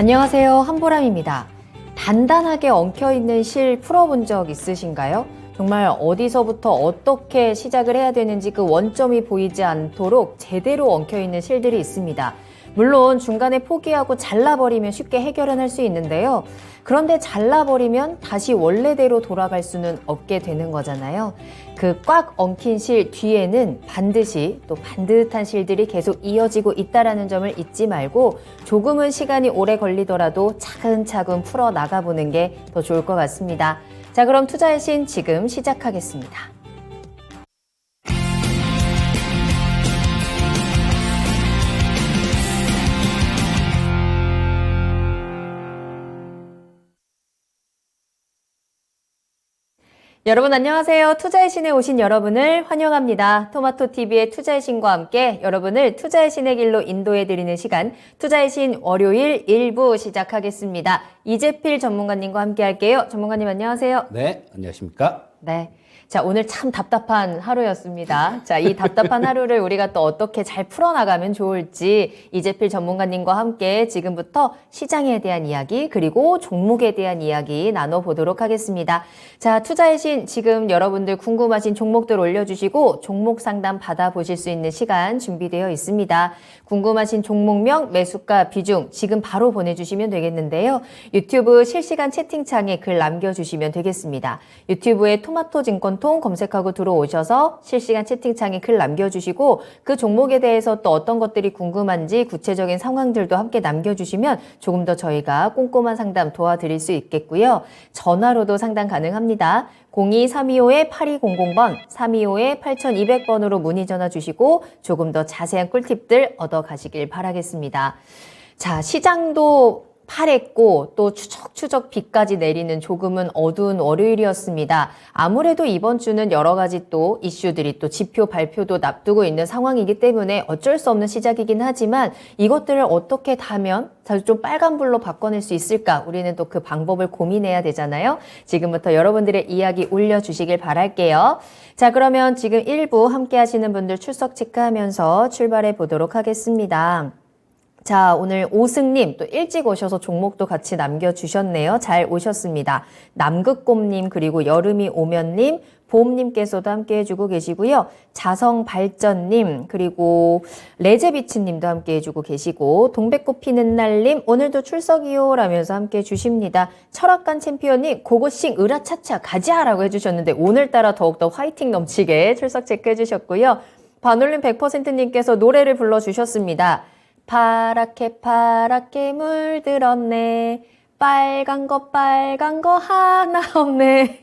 안녕하세요. 한보람입니다. 단단하게 엉켜있는 실 풀어본 적 있으신가요? 정말 어디서부터 어떻게 시작을 해야 되는지 그 원점이 보이지 않도록 제대로 엉켜있는 실들이 있습니다. 물론 중간에 포기하고 잘라버리면 쉽게 해결은 할 수 있는데요. 그런데 잘라버리면 다시 원래대로 돌아갈 수는 없게 되는 거잖아요. 그 꽉 엉킨 실 뒤에는 반드시 또 반듯한 실들이 계속 이어지고 있다는 점을 잊지 말고 조금은 시간이 오래 걸리더라도 차근차근 풀어 나가보는 게 더 좋을 것 같습니다. 자, 그럼 투자의 신 지금 시작하겠습니다. 여러분 안녕하세요. 투자의 신에 오신 여러분을 환영합니다. 토마토TV의 투자의 신과 함께 여러분을 투자의 신의 길로 인도해드리는 시간 투자의 신 월요일 1부 시작하겠습니다. 이재필 전문가님과 함께 할게요. 전문가님 안녕하세요. 네, 안녕하십니까? 네. 자, 오늘 참 답답한 하루였습니다. 자, 이 답답한 하루를 우리가 또 어떻게 잘 풀어나가면 좋을지 이재필 전문가님과 함께 지금부터 시장에 대한 이야기 그리고 종목에 대한 이야기 나눠보도록 하겠습니다. 자, 투자의 신 지금 여러분들 궁금하신 종목들 올려주시고 종목 상담 받아보실 수 있는 시간 준비되어 있습니다. 궁금하신 종목명, 매수가, 비중 지금 바로 보내주시면 되겠는데요. 유튜브 실시간 채팅창에 글 남겨주시면 되겠습니다. 유튜브에 토마토증권통 검색하고 들어오셔서 실시간 채팅창에 글 남겨주시고 그 종목에 대해서 또 어떤 것들이 궁금한지 구체적인 상황들도 함께 남겨주시면 조금 더 저희가 꼼꼼한 상담 도와드릴 수 있겠고요. 전화로도 상담 가능합니다. 02-325-8200번, 325-8200번으로 문의 전화 주시고 조금 더 자세한 꿀팁들 얻어가시길 바라겠습니다. 자, 시장도 파랬고 또 추적추적 비까지 내리는 조금은 어두운 월요일이었습니다. 아무래도 이번 주는 여러 가지 또 이슈들이 또 지표 발표도 납두고 있는 상황이기 때문에 어쩔 수 없는 시작이긴 하지만 이것들을 어떻게 다면 좀 빨간불로 바꿔낼 수 있을까? 우리는 또 그 방법을 고민해야 되잖아요. 지금부터 여러분들의 이야기 올려주시길 바랄게요. 자, 그러면 지금 1부 함께 하시는 분들 출석 체크하면서 출발해 보도록 하겠습니다. 자, 오늘 오승님 또 일찍 오셔서 종목도 같이 남겨주셨네요. 잘 오셨습니다. 남극곰님 그리고 여름이 오면님 보험님께서도 함께 해주고 계시고요. 자성발전님 그리고 레제비치님도 함께 해주고 계시고 동백꽃 피는 날님 오늘도 출석이요 라면서 함께 해주십니다. 철학관 챔피언님 고고싱 으라차차 가자라고 해주셨는데 오늘따라 더욱더 화이팅 넘치게 출석 체크해 주셨고요. 반올림 100%님께서 노래를 불러주셨습니다. 파랗게 파랗게 물들었네 빨간 거 하나 없네.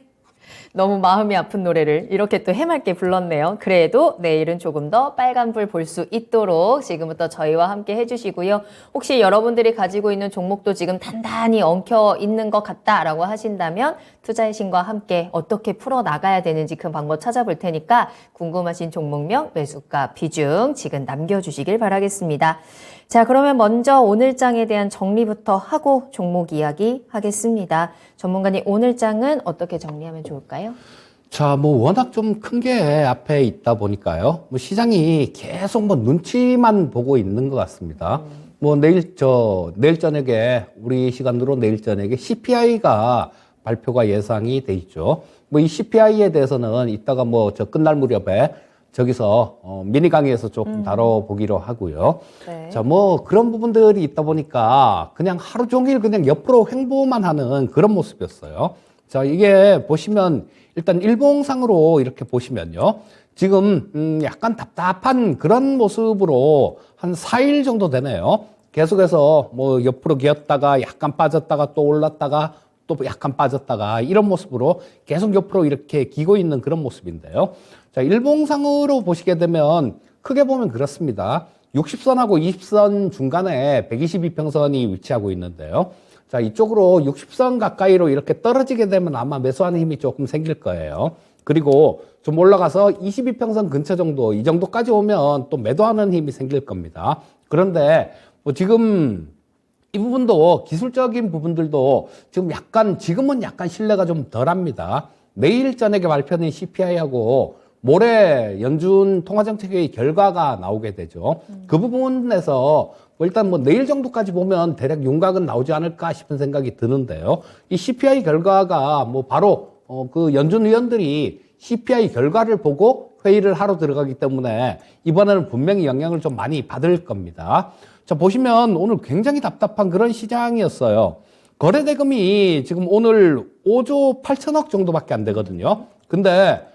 너무 마음이 아픈 노래를 이렇게 또 해맑게 불렀네요. 그래도 내일은 조금 더 빨간불 볼 수 있도록 지금부터 저희와 함께 해주시고요. 혹시 여러분들이 가지고 있는 종목도 지금 단단히 엉켜 있는 것 같다라고 하신다면 투자의 신과 함께 어떻게 풀어나가야 되는지 그 방법 찾아볼 테니까 궁금하신 종목명, 매수가, 비중 지금 남겨주시길 바라겠습니다. 자, 그러면 먼저 오늘 장에 대한 정리부터 하고 종목 이야기 하겠습니다. 전문가님, 오늘 장은 어떻게 정리하면 좋을까요? 자, 워낙 좀 큰 게 앞에 있다 보니까요. 시장이 계속 눈치만 보고 있는 것 같습니다. 내일 저녁에, 우리 시간으로 내일 저녁에 CPI가 발표가 예상이 돼 있죠. 이 CPI에 대해서는 이따가 저 끝날 무렵에 저기서 미니 강의에서 조금 다뤄보기로 하고요. 네. 자, 그런 부분들이 있다 보니까 그냥 하루 종일 그냥 옆으로 횡보만 하는 그런 모습이었어요. 자, 이게 보시면 일단 일봉상으로 이렇게 보시면요. 지금 약간 답답한 그런 모습으로 한 4일 정도 되네요. 계속해서 옆으로 기었다가 약간 빠졌다가 또 올랐다가 또 약간 빠졌다가 이런 모습으로 계속 옆으로 이렇게 기고 있는 그런 모습인데요. 자, 일봉상으로 보시게 되면 크게 보면 그렇습니다. 60선하고 20선 중간에 122평선이 위치하고 있는데요. 자, 이쪽으로 60선 가까이로 이렇게 떨어지게 되면 아마 매수하는 힘이 조금 생길 거예요. 그리고 좀 올라가서 22평선 근처 정도, 이 정도까지 오면 또 매도하는 힘이 생길 겁니다. 그런데 지금 이 부분도 기술적인 부분들도 지금은 약간 신뢰가 좀 덜합니다. 내일 저녁에 발표된 CPI하고 모레 연준 통화정책회의 결과가 나오게 되죠. 그 부분에서 뭐 일단 뭐 내일 정도까지 보면 대략 윤곽은 나오지 않을까 싶은 생각이 드는데요. 이 CPI 결과가 뭐 바로 그 연준 위원들이 CPI 결과를 보고 회의를 하러 들어가기 때문에 이번에는 분명히 영향을 좀 많이 받을 겁니다. 자, 보시면 오늘 굉장히 답답한 그런 시장이었어요. 거래대금이 지금 오늘 5조 8천억 정도밖에 안 되거든요. 근데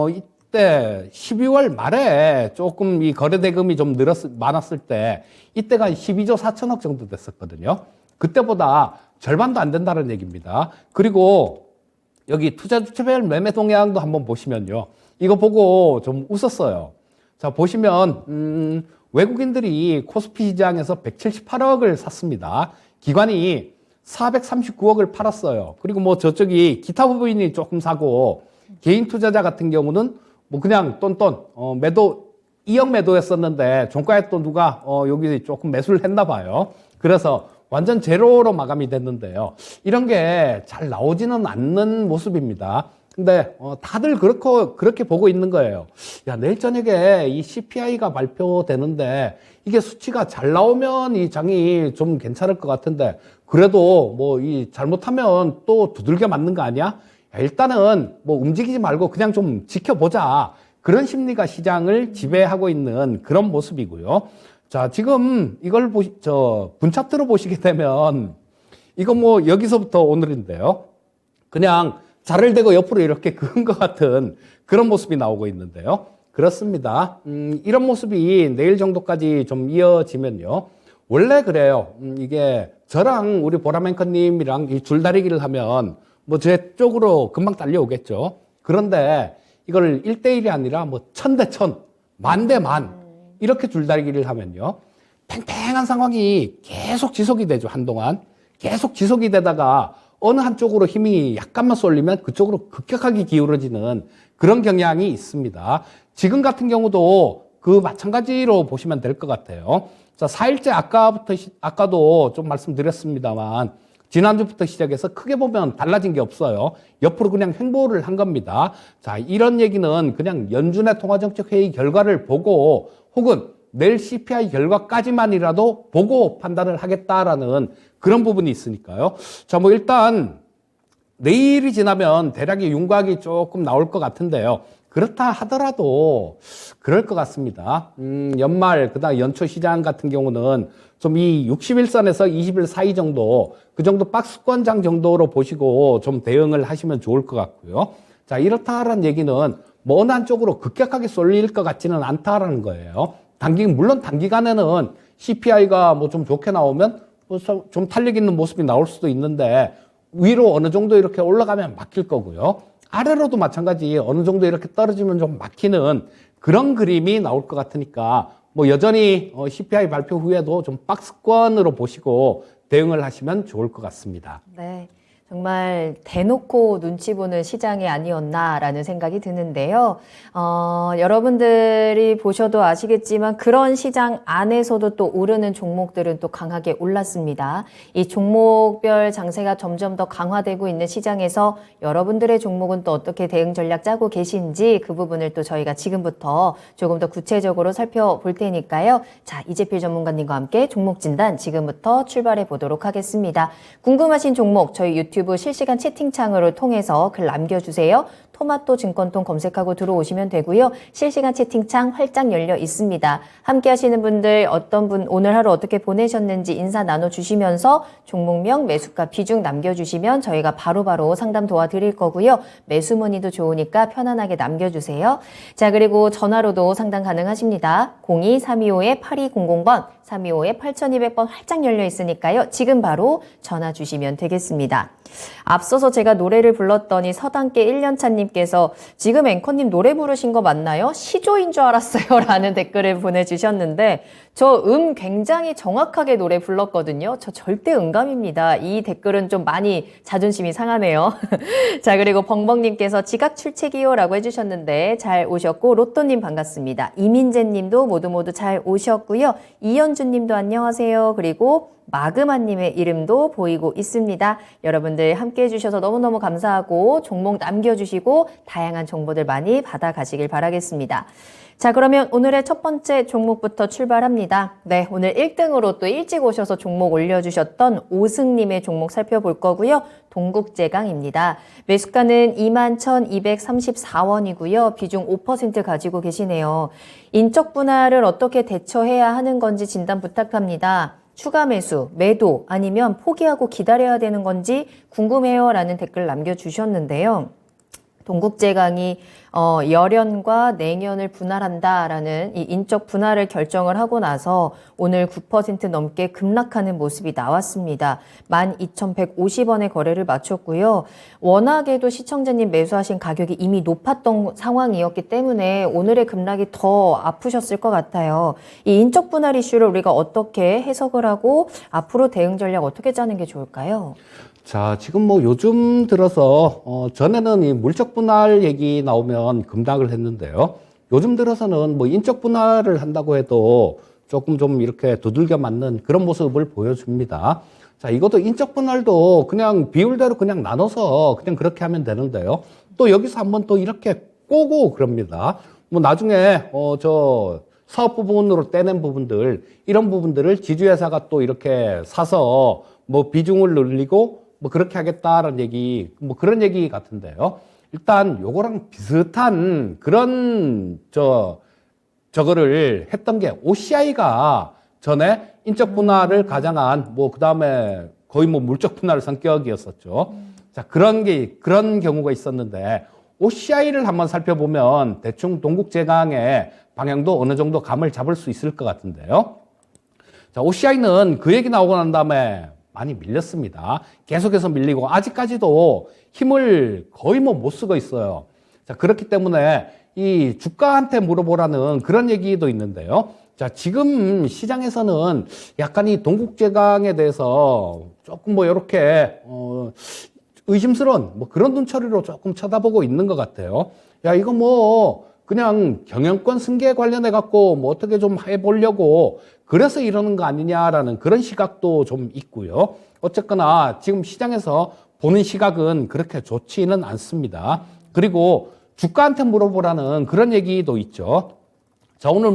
이때 12월 말에 조금 이 거래대금이 좀 많았을 때 이때가 12조 4천억 정도 됐었거든요. 그때보다 절반도 안 된다는 얘기입니다. 그리고 여기 투자주체별 매매 동향도 한번 보시면요. 이거 보고 좀 웃었어요. 자, 보시면 외국인들이 코스피 시장에서 178억을 샀습니다. 기관이 439억을 팔았어요. 그리고 뭐 저쪽이 기타 부분이 조금 사고 개인 투자자 같은 경우는 뭐 그냥 똔똔 매도 2억 매도했었는데 종가에 또 누가 여기 조금 매수를 했나 봐요. 그래서 완전 제로로 마감이 됐는데요. 이런 게 잘 나오지는 않는 모습입니다. 근데 다들 그렇게 보고 있는 거예요. 야, 내일 저녁에 이 CPI가 발표되는데 이게 수치가 잘 나오면 이 장이 좀 괜찮을 것 같은데 그래도 뭐 이 잘못하면 또 두들겨 맞는 거 아니야? 야, 일단은 뭐 움직이지 말고 그냥 좀 지켜보자. 그런 심리가 시장을 지배하고 있는 그런 모습이고요. 자, 지금 이걸 분차트로 보시게 되면 이거 뭐 여기서부터 오늘인데요. 그냥 자를 대고 옆으로 이렇게 그은 것 같은 그런 모습이 나오고 있는데요. 그렇습니다. 이런 모습이 내일 정도까지 좀 이어지면요. 원래 그래요. 이게 저랑 우리 보라맨커님이랑 이 줄다리기를 하면 뭐 제 쪽으로 금방 달려오겠죠. 그런데 이걸 1대1이 아니라 뭐 1000대1000, 만대1000 이렇게 줄다리기를 하면요. 팽팽한 상황이 계속 지속이 되죠. 한동안. 계속 지속이 되다가 어느 한쪽으로 힘이 약간만 쏠리면 그쪽으로 급격하게 기울어지는 그런 경향이 있습니다. 지금 같은 경우도 그 마찬가지로 보시면 될 것 같아요. 자, 4일째 아까도 좀 말씀드렸습니다만 지난주부터 시작해서 크게 보면 달라진 게 없어요. 옆으로 그냥 횡보를 한 겁니다. 자, 이런 얘기는 그냥 연준의 통화정책 회의 결과를 보고 혹은 내일 CPI 결과까지만이라도 보고 판단을 하겠다라는 그런 부분이 있으니까요. 자, 뭐 일단 내일이 지나면 대략의 윤곽이 조금 나올 것 같은데요. 그렇다 하더라도 그럴 것 같습니다. 연말 그다음 연초 시장 같은 경우는 좀 이 60일선에서 20일 사이 정도 그 정도 박스권장 정도로 보시고 좀 대응을 하시면 좋을 것 같고요. 자, 이렇다라는 얘기는 뭐 어느 한쪽으로 급격하게 쏠릴 것 같지는 않다라는 거예요. 물론 단기간에는 CPI가 뭐 좀 좋게 나오면 뭐 좀 탄력 있는 모습이 나올 수도 있는데 위로 어느 정도 이렇게 올라가면 막힐 거고요. 아래로도 마찬가지 어느 정도 이렇게 떨어지면 좀 막히는 그런 그림이 나올 것 같으니까 뭐 여전히 CPI 발표 후에도 좀 박스권으로 보시고 대응을 하시면 좋을 것 같습니다. 네. 정말 대놓고 눈치 보는 시장이 아니었나라는 생각이 드는데요. 여러분들이 보셔도 아시겠지만 그런 시장 안에서도 또 오르는 종목들은 또 강하게 올랐습니다. 이 종목별 장세가 점점 더 강화되고 있는 시장에서 여러분들의 종목은 또 어떻게 대응 전략 짜고 계신지 그 부분을 또 저희가 지금부터 조금 더 구체적으로 살펴볼 테니까요. 자, 이재필 전문가님과 함께 종목 진단 지금부터 출발해 보도록 하겠습니다. 궁금하신 종목 저희 유튜브 실시간 채팅창으로 통해서 글 남겨주세요. 토마토 증권통 검색하고 들어오시면 되고요. 실시간 채팅창 활짝 열려 있습니다. 함께 하시는 분들 어떤 분 오늘 하루 어떻게 보내셨는지 인사 나눠주시면서 종목명, 매수가, 비중 남겨주시면 저희가 바로바로 상담 도와드릴 거고요. 매수 문의도 좋으니까 편안하게 남겨주세요. 자, 그리고 전화로도 상담 가능하십니다. 02-325-8200번, 325-8200번 활짝 열려 있으니까요. 지금 바로 전화 주시면 되겠습니다. 앞서서 제가 노래를 불렀더니 서당계 1년차님께서 지금 앵커님 노래 부르신 거 맞나요? 시조인 줄 알았어요 라는 댓글을 보내주셨는데 저 굉장히 정확하게 노래 불렀거든요. 저 절대 음감입니다. 이 댓글은 좀 많이 자존심이 상하네요. 자, 그리고 벙벙님께서 지각 출첵이요 라고 해주셨는데 잘 오셨고 로또님 반갑습니다. 이민재님도 모두 잘 오셨고요. 이현주님도 안녕하세요. 그리고 마그마님의 이름도 보이고 있습니다. 여러분들 함께 해주셔서 너무너무 감사하고 종목 남겨주시고 다양한 정보들 많이 받아가시길 바라겠습니다. 자, 그러면 오늘의 첫 번째 종목부터 출발합니다. 네, 오늘 1등으로 또 일찍 오셔서 종목 올려주셨던 오승님의 종목 살펴볼 거고요. 동국제강입니다. 매수가는 21,234원이고요. 비중 5% 가지고 계시네요. 인적 분할을 어떻게 대처해야 하는 건지 진단 부탁합니다. 추가 매수, 매도 아니면 포기하고 기다려야 되는 건지 궁금해요 라는 댓글 남겨주셨는데요. 동국제강이 열연과 냉연을 분할한다라는 이 인적 분할을 결정을 하고 나서 오늘 9% 넘게 급락하는 모습이 나왔습니다. 12,150원에 거래를 마쳤고요. 워낙에도 시청자님 매수하신 가격이 이미 높았던 상황이었기 때문에 오늘의 급락이 더 아프셨을 것 같아요. 이 인적 분할 이슈를 우리가 어떻게 해석을 하고 앞으로 대응 전략 어떻게 짜는 게 좋을까요? 자, 지금 뭐 요즘 들어서, 전에는 이 물적 분할 얘기 나오면 급락을 했는데요. 요즘 들어서는 뭐 인적 분할을 한다고 해도 조금 좀 이렇게 두들겨 맞는 그런 모습을 보여줍니다. 자, 이것도 인적 분할도 그냥 비율대로 그냥 나눠서 그냥 그렇게 하면 되는데요. 또 여기서 한번 또 이렇게 꼬고 그럽니다. 뭐 나중에, 사업 부분으로 떼낸 부분들, 이런 부분들을 지주회사가 또 이렇게 사서 뭐 비중을 늘리고 뭐 그렇게 하겠다라는 얘기, 뭐 그런 얘기 같은데요. 일단 요거랑 비슷한 그런 저거를 했던 게 OCI가 전에 인적 분할을 가장한 뭐 그다음에 거의 뭐 물적 분할 성격이었었죠. 자, 그런 경우가 있었는데 OCI를 한번 살펴보면 대충 동국제강의 방향도 어느 정도 감을 잡을 수 있을 것 같은데요. 자, OCI는 그 얘기 나오고 난 다음에 많이 밀렸습니다. 계속해서 밀리고 아직까지도 힘을 거의 뭐 못 쓰고 있어요. 자, 그렇기 때문에 이 주가한테 물어보라는 그런 얘기도 있는데요. 자, 지금 시장에서는 약간 이 동국제강에 대해서 조금 뭐 이렇게 의심스러운 뭐 그런 눈초리로 조금 쳐다보고 있는 것 같아요. 야, 이거 뭐 그냥 경영권 승계 관련해 갖고 뭐 어떻게 좀 해보려고 그래서 이러는 거 아니냐라는 그런 시각도 좀 있고요. 어쨌거나 지금 시장에서 보는 시각은 그렇게 좋지는 않습니다. 그리고 주가한테 물어보라는 그런 얘기도 있죠. 자, 오늘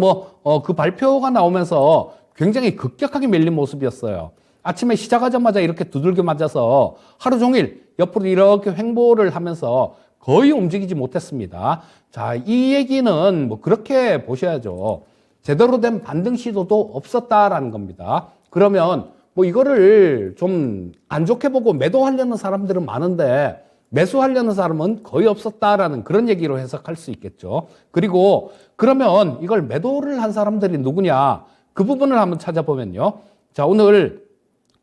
그 발표가 나오면서 굉장히 급격하게 밀린 모습이었어요. 아침에 시작하자마자 이렇게 두들겨 맞아서 하루 종일 옆으로 이렇게 횡보를 하면서 거의 움직이지 못했습니다. 자, 이 얘기는 뭐 그렇게 보셔야죠. 제대로 된 반등 시도도 없었다라는 겁니다. 그러면 뭐 이거를 좀 안 좋게 보고 매도하려는 사람들은 많은데 매수하려는 사람은 거의 없었다라는 그런 얘기로 해석할 수 있겠죠. 그리고 그러면 이걸 매도를 한 사람들이 누구냐? 그 부분을 한번 찾아보면요. 자, 오늘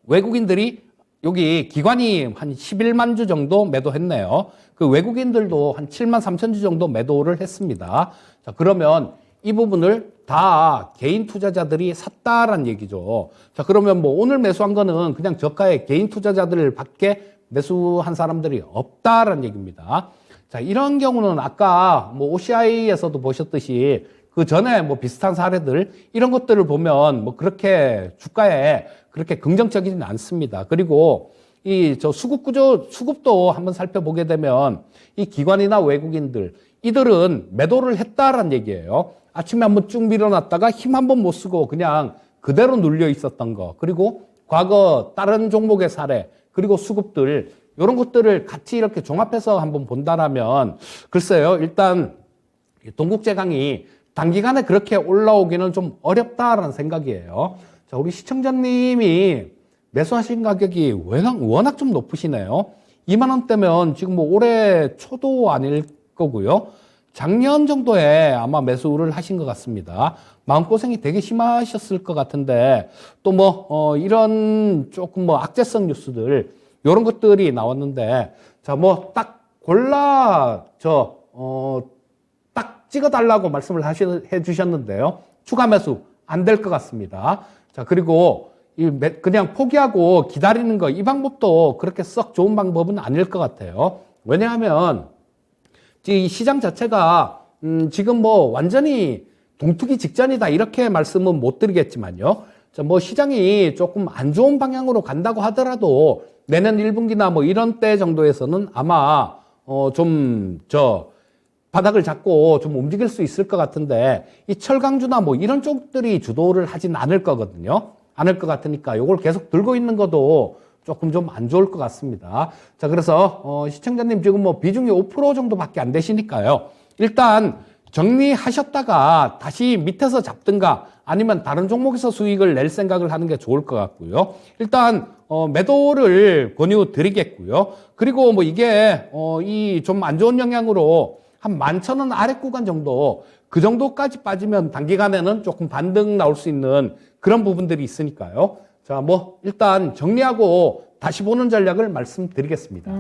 외국인들이 여기 기관이 한 11만 주 정도 매도했네요. 그 외국인들도 한 7만 3천 주 정도 매도를 했습니다. 자, 그러면 이 부분을 다 개인 투자자들이 샀다라는 얘기죠. 자, 그러면 뭐 오늘 매수한 거는 그냥 저가의 개인 투자자들 밖에 매수한 사람들이 없다라는 얘기입니다. 자, 이런 경우는 아까 뭐 OCI에서도 보셨듯이 그 전에 뭐 비슷한 사례들 이런 것들을 보면 뭐 그렇게 주가에 그렇게 긍정적이지는 않습니다. 그리고 이 수급도 한번 살펴보게 되면 이 기관이나 외국인들 이들은 매도를 했다라는 얘기예요. 아침에 한번 쭉 밀어놨다가 힘 한번 못 쓰고 그냥 그대로 눌려 있었던 거. 그리고 과거 다른 종목의 사례 그리고 수급들 이런 것들을 같이 이렇게 종합해서 한번 본다라면 글쎄요. 일단 동국제강이 단기간에 그렇게 올라오기는 좀 어렵다라는 생각이에요. 자, 우리 시청자님이 매수하신 가격이 워낙 좀 높으시네요. 2만 원대면 지금 뭐 올해 초도 아닐 거고요. 작년 정도에 아마 매수를 하신 것 같습니다. 마음고생이 되게 심하셨을 것 같은데 또 뭐 이런 조금 뭐 악재성 뉴스들 이런 것들이 나왔는데 자, 뭐 딱 골라 딱 찍어달라고 말씀을 해 주셨는데요. 추가 매수 안 될 것 같습니다. 자, 그리고 그냥 포기하고 기다리는 거 이 방법도 그렇게 썩 좋은 방법은 아닐 것 같아요. 왜냐하면 이 시장 자체가 지금 뭐 완전히 동투기 직전이다 이렇게 말씀은 못 드리겠지만요. 자, 뭐 시장이 조금 안 좋은 방향으로 간다고 하더라도 내년 1분기나 뭐 이런 때 정도에서는 아마 바닥을 잡고 좀 움직일 수 있을 것 같은데, 이 철강주나 뭐 이런 쪽들이 주도를 하진 않을 거거든요. 않을 것 같으니까 요걸 계속 들고 있는 것도 조금 좀 안 좋을 것 같습니다. 자, 그래서 시청자님 지금 뭐 비중이 5% 정도밖에 안 되시니까요. 일단 정리하셨다가 다시 밑에서 잡든가 아니면 다른 종목에서 수익을 낼 생각을 하는 게 좋을 것 같고요. 일단 매도를 권유드리겠고요. 그리고 뭐 이게 이 좀 안 좋은 영향으로 한 11,000원 아래 구간 정도, 그 정도까지 빠지면 단기간에는 조금 반등 나올 수 있는 그런 부분들이 있으니까요. 자, 뭐 일단 정리하고 다시 보는 전략을 말씀드리겠습니다.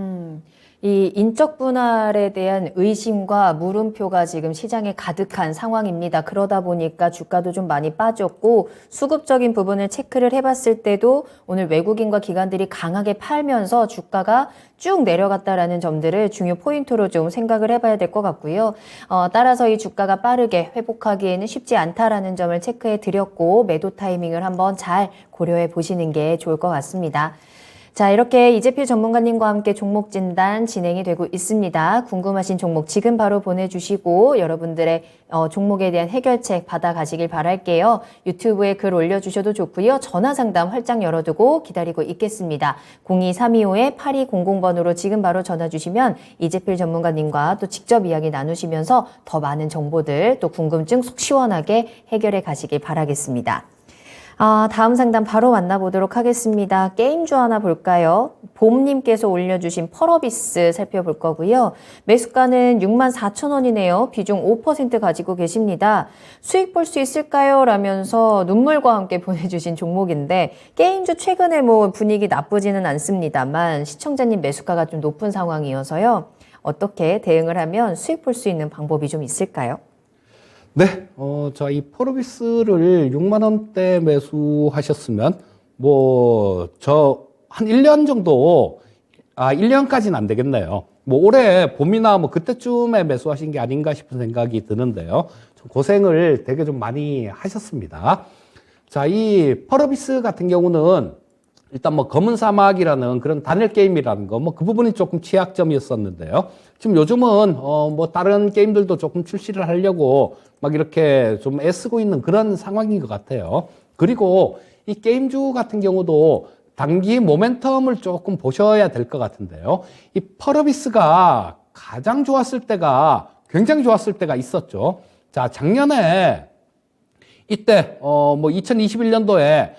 이 인적 분할에 대한 의심과 물음표가 지금 시장에 가득한 상황입니다. 그러다 보니까 주가도 좀 많이 빠졌고, 수급적인 부분을 체크를 해봤을 때도 오늘 외국인과 기관들이 강하게 팔면서 주가가 쭉 내려갔다라는 점들을 중요 포인트로 좀 생각을 해봐야 될 것 같고요. 따라서 이 주가가 빠르게 회복하기에는 쉽지 않다라는 점을 체크해 드렸고, 매도 타이밍을 한번 잘 고려해 보시는 게 좋을 것 같습니다. 자, 이렇게 이재필 전문가님과 함께 종목 진단 진행이 되고 있습니다. 궁금하신 종목 지금 바로 보내주시고 여러분들의 종목에 대한 해결책 받아가시길 바랄게요. 유튜브에 글 올려주셔도 좋고요. 전화 상담 활짝 열어두고 기다리고 있겠습니다. 02325-8200번으로 지금 바로 전화 주시면 이재필 전문가님과 또 직접 이야기 나누시면서 더 많은 정보들 또 궁금증 속 시원하게 해결해 가시길 바라겠습니다. 다음 상담 바로 만나보도록 하겠습니다. 게임주 하나 볼까요? 봄님께서 올려주신 펄어비스 살펴볼 거고요. 매수가는 64,000원이네요. 비중 5% 가지고 계십니다. 수익 볼 수 있을까요? 라면서 눈물과 함께 보내주신 종목인데, 게임주 최근에 뭐 분위기 나쁘지는 않습니다만 시청자님 매수가가 좀 높은 상황이어서요. 어떻게 대응을 하면 수익 볼 수 있는 방법이 좀 있을까요? 네, 이 포르비스를 6만 원대 매수하셨으면, 한 1년 정도, 1년까지는 안 되겠네요. 올해 봄이나 그때쯤에 매수하신 게 아닌가 싶은 생각이 드는데요. 좀 고생을 되게 좀 많이 하셨습니다. 자, 이 포르비스 같은 경우는 일단 검은 사막이라는 그런 단일 게임이라는 거, 그 부분이 조금 취약점이었었는데요. 지금 요즘은, 다른 게임들도 조금 출시를 하려고 막 이렇게 좀 애쓰고 있는 그런 상황인 것 같아요. 그리고 이 게임주 같은 경우도 단기 모멘텀을 조금 보셔야 될 것 같은데요. 이 펄어비스가 가장 좋았을 때가, 굉장히 좋았을 때가 있었죠. 자, 작년에 이때, 2021년도에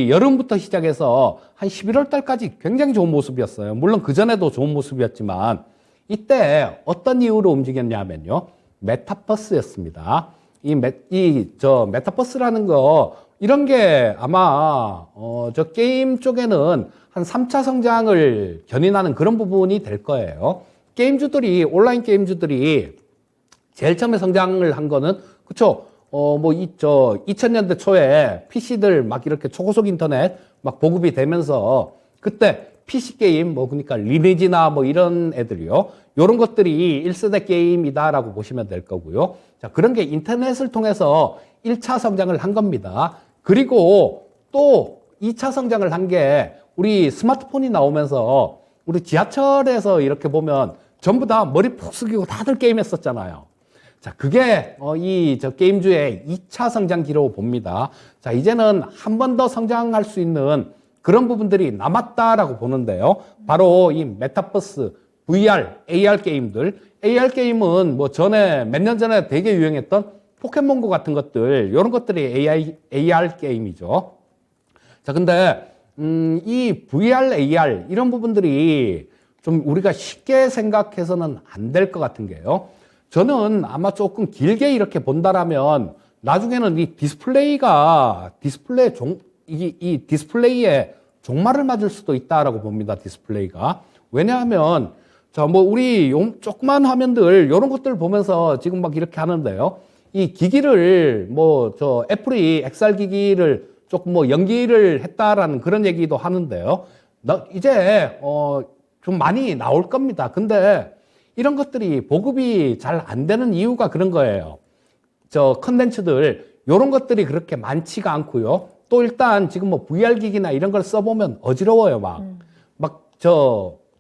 여름부터 시작해서 한 11월 달까지 굉장히 좋은 모습이었어요. 물론 그전에도 좋은 모습이었지만, 이때 어떤 이유로 움직였냐면요. 메타버스였습니다. 메타버스라는 거, 이런 게 아마, 게임 쪽에는 한 3차 성장을 견인하는 그런 부분이 될 거예요. 온라인 게임주들이 제일 처음에 성장을 한 거는, 그쵸? 2000년대 초에 PC들 막 이렇게 초고속 인터넷 막 보급이 되면서 그때 PC 게임, 그러니까 리니지나 이런 애들이요. 요런 것들이 1세대 게임이다라고 보시면 될 거고요. 자, 그런 게 인터넷을 통해서 1차 성장을 한 겁니다. 그리고 또 2차 성장을 한 게 우리 스마트폰이 나오면서 우리 지하철에서 이렇게 보면 전부 다 머리 푹 숙이고 다들 게임했었잖아요. 자, 그게 게임주의 2차 성장기로 봅니다. 자, 이제는 한 번 더 성장할 수 있는 그런 부분들이 남았다라고 보는데요. 바로 이 메타버스, VR, AR 게임들. AR 게임은 몇 년 전에 되게 유행했던 포켓몬고 같은 것들, 이런 것들이 AR 게임이죠. 자, 근데 이 VR, AR 이런 부분들이 좀 우리가 쉽게 생각해서는 안 될 것 같은 게요. 저는 아마 조금 길게 이렇게 본다라면 나중에는 이 디스플레이에 종말을 맞을 수도 있다라고 봅니다. 디스플레이가. 왜냐하면 우리 조그만 화면들 이런 것들 보면서 지금 막 이렇게 하는데요. 이 기기를 애플이 XR 기기를 조금 연기를 했다라는 그런 얘기도 하는데요. 이제 좀 많이 나올 겁니다. 근데 이런 것들이 보급이 잘 안 되는 이유가 그런 거예요. 컨텐츠들, 요런 것들이 그렇게 많지가 않고요. 또 일단 지금 뭐 VR 기기나 이런 걸 써보면 어지러워요.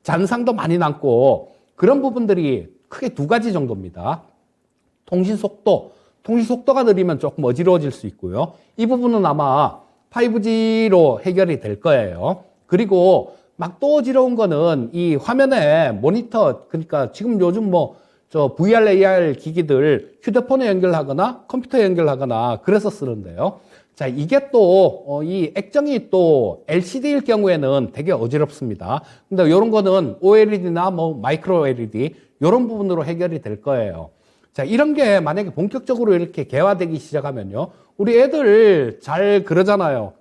잔상도 많이 남고 그런 부분들이 크게 두 가지 정도입니다. 통신 속도가 느리면 조금 어지러워질 수 있고요. 이 부분은 아마 5G로 해결이 될 거예요. 그리고 막 또 어지러운 거는 이 화면에 모니터, 그러니까 지금 요즘 VR, AR 기기들 휴대폰에 연결하거나 컴퓨터에 연결하거나 그래서 쓰는데요. 자, 이게 또, 이 액정이 또 LCD일 경우에는 되게 어지럽습니다. 근데 이런 거는 OLED나 마이크로 LED, 이런 부분으로 해결이 될 거예요. 자, 이런 게 만약에 본격적으로 이렇게 개화되기 시작하면요. 우리 애들 잘 그러잖아요.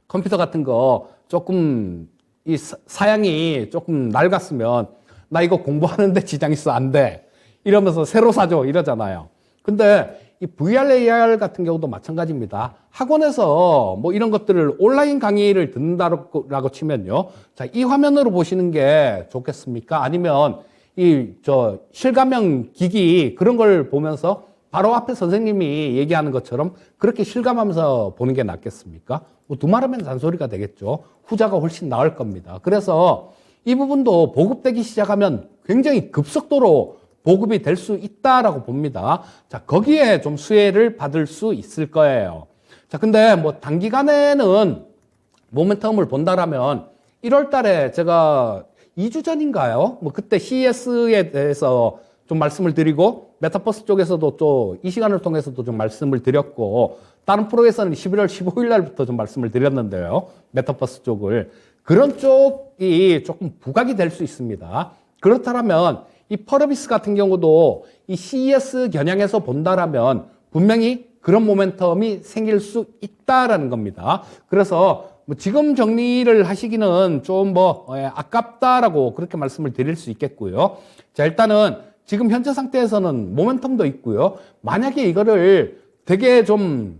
컴퓨터 같은 거 조금, 이 사양이 조금 낡았으면, 나 이거 공부하는데 지장 있어, 안 돼. 이러면서 새로 사줘, 이러잖아요. 근데 이 VR, AR 같은 경우도 마찬가지입니다. 학원에서 이런 것들을 온라인 강의를 듣는다고 치면요. 자, 이 화면으로 보시는 게 좋겠습니까? 아니면 실감형 기기 그런 걸 보면서 바로 앞에 선생님이 얘기하는 것처럼 그렇게 실감하면서 보는 게 낫겠습니까? 두말하면 잔소리가 되겠죠. 후자가 훨씬 나을 겁니다. 그래서 이 부분도 보급되기 시작하면 굉장히 급속도로 보급이 될 수 있다라고 봅니다. 자, 거기에 좀 수혜를 받을 수 있을 거예요. 자, 근데 단기간에는 모멘텀을 본다라면 1월 달에 제가 2주 전인가요? 그때 CES에 대해서 좀 말씀을 드리고, 메타버스 쪽에서도 또 이 시간을 통해서도 좀 말씀을 드렸고, 다른 프로에서는 11월 15일 날부터 좀 말씀을 드렸는데요. 메타버스 쪽을. 그런 쪽이 조금 부각이 될 수 있습니다. 그렇다면 이 펄어비스 같은 경우도 이 CES 겨냥해서 본다라면 분명히 그런 모멘텀이 생길 수 있다라는 겁니다. 그래서 지금 정리를 하시기는 좀 아깝다라고 그렇게 말씀을 드릴 수 있겠고요. 자, 일단은 지금 현재 상태에서는 모멘텀도 있고요. 만약에 이거를 되게 좀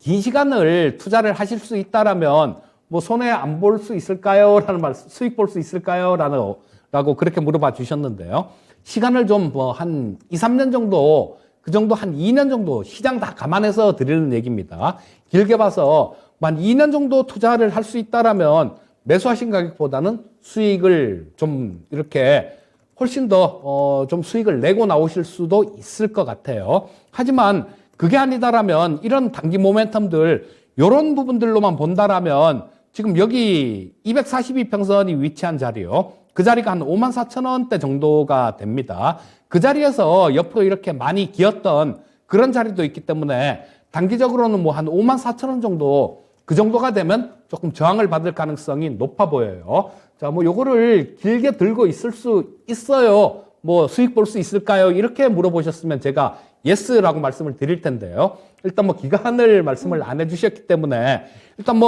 긴 시간을 투자를 하실 수 있다라면 손해 안 볼 수 있을까요? 라는 말, 수익 볼 수 있을까요? 라고 그렇게 물어봐 주셨는데요. 시간을 좀 한 2, 3년 정도, 그 정도 한 2년 정도 시장 다 감안해서 드리는 얘기입니다. 길게 봐서 한 2년 정도 투자를 할 수 있다라면 매수하신 가격보다는 수익을 좀 이렇게 훨씬 더 좀 수익을 내고 나오실 수도 있을 것 같아요. 하지만 그게 아니다라면 이런 단기 모멘텀들 이런 부분들로만 본다라면 지금 여기 242평선이 위치한 자리요. 그 자리가 한 54,000원대 정도가 됩니다. 그 자리에서 옆으로 이렇게 많이 기었던 그런 자리도 있기 때문에 단기적으로는 한 54,000원 정도, 그 정도가 되면 조금 저항을 받을 가능성이 높아 보여요. 자, 요거를 길게 들고 있을 수 있어요. 수익 볼 수 있을까요? 이렇게 물어보셨으면 제가 예스라고 말씀을 드릴 텐데요. 일단 기간을 말씀을 안 해주셨기 때문에 일단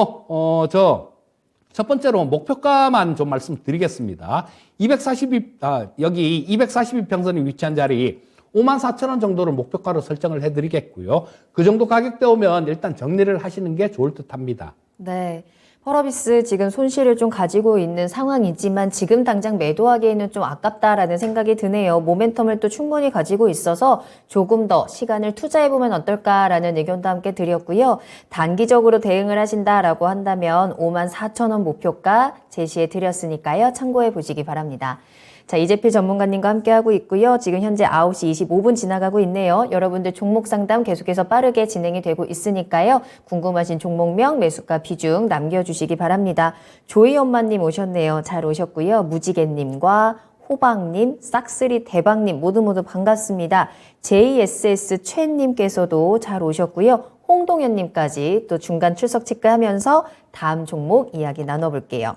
첫 번째로 목표가만 좀 말씀드리겠습니다. 여기 242평선이 위치한 자리 54,000원 정도를 목표가로 설정을 해드리겠고요. 그 정도 가격대 오면 일단 정리를 하시는 게 좋을 듯 합니다. 네. 펄어비스 지금 손실을 좀 가지고 있는 상황이지만 지금 당장 매도하기에는 좀 아깝다라는 생각이 드네요. 모멘텀을 또 충분히 가지고 있어서 조금 더 시간을 투자해보면 어떨까라는 의견도 함께 드렸고요. 단기적으로 대응을 하신다라고 한다면 54,000원 목표가 제시해 드렸으니까요. 참고해 보시기 바랍니다. 자, 이재필 전문가님과 함께하고 있고요. 지금 현재 9시 25분 지나가고 있네요. 여러분들 종목 상담 계속해서 빠르게 진행이 되고 있으니까요. 궁금하신 종목명, 매수가 비중 남겨주시기 바랍니다. 조이 엄마님 오셨네요. 잘 오셨고요. 무지개님과 호박님, 싹쓸이 대박님 모두 반갑습니다. JSS 최님께서도 잘 오셨고요. 홍동현님까지 또 중간 출석 체크하면서 다음 종목 이야기 나눠볼게요.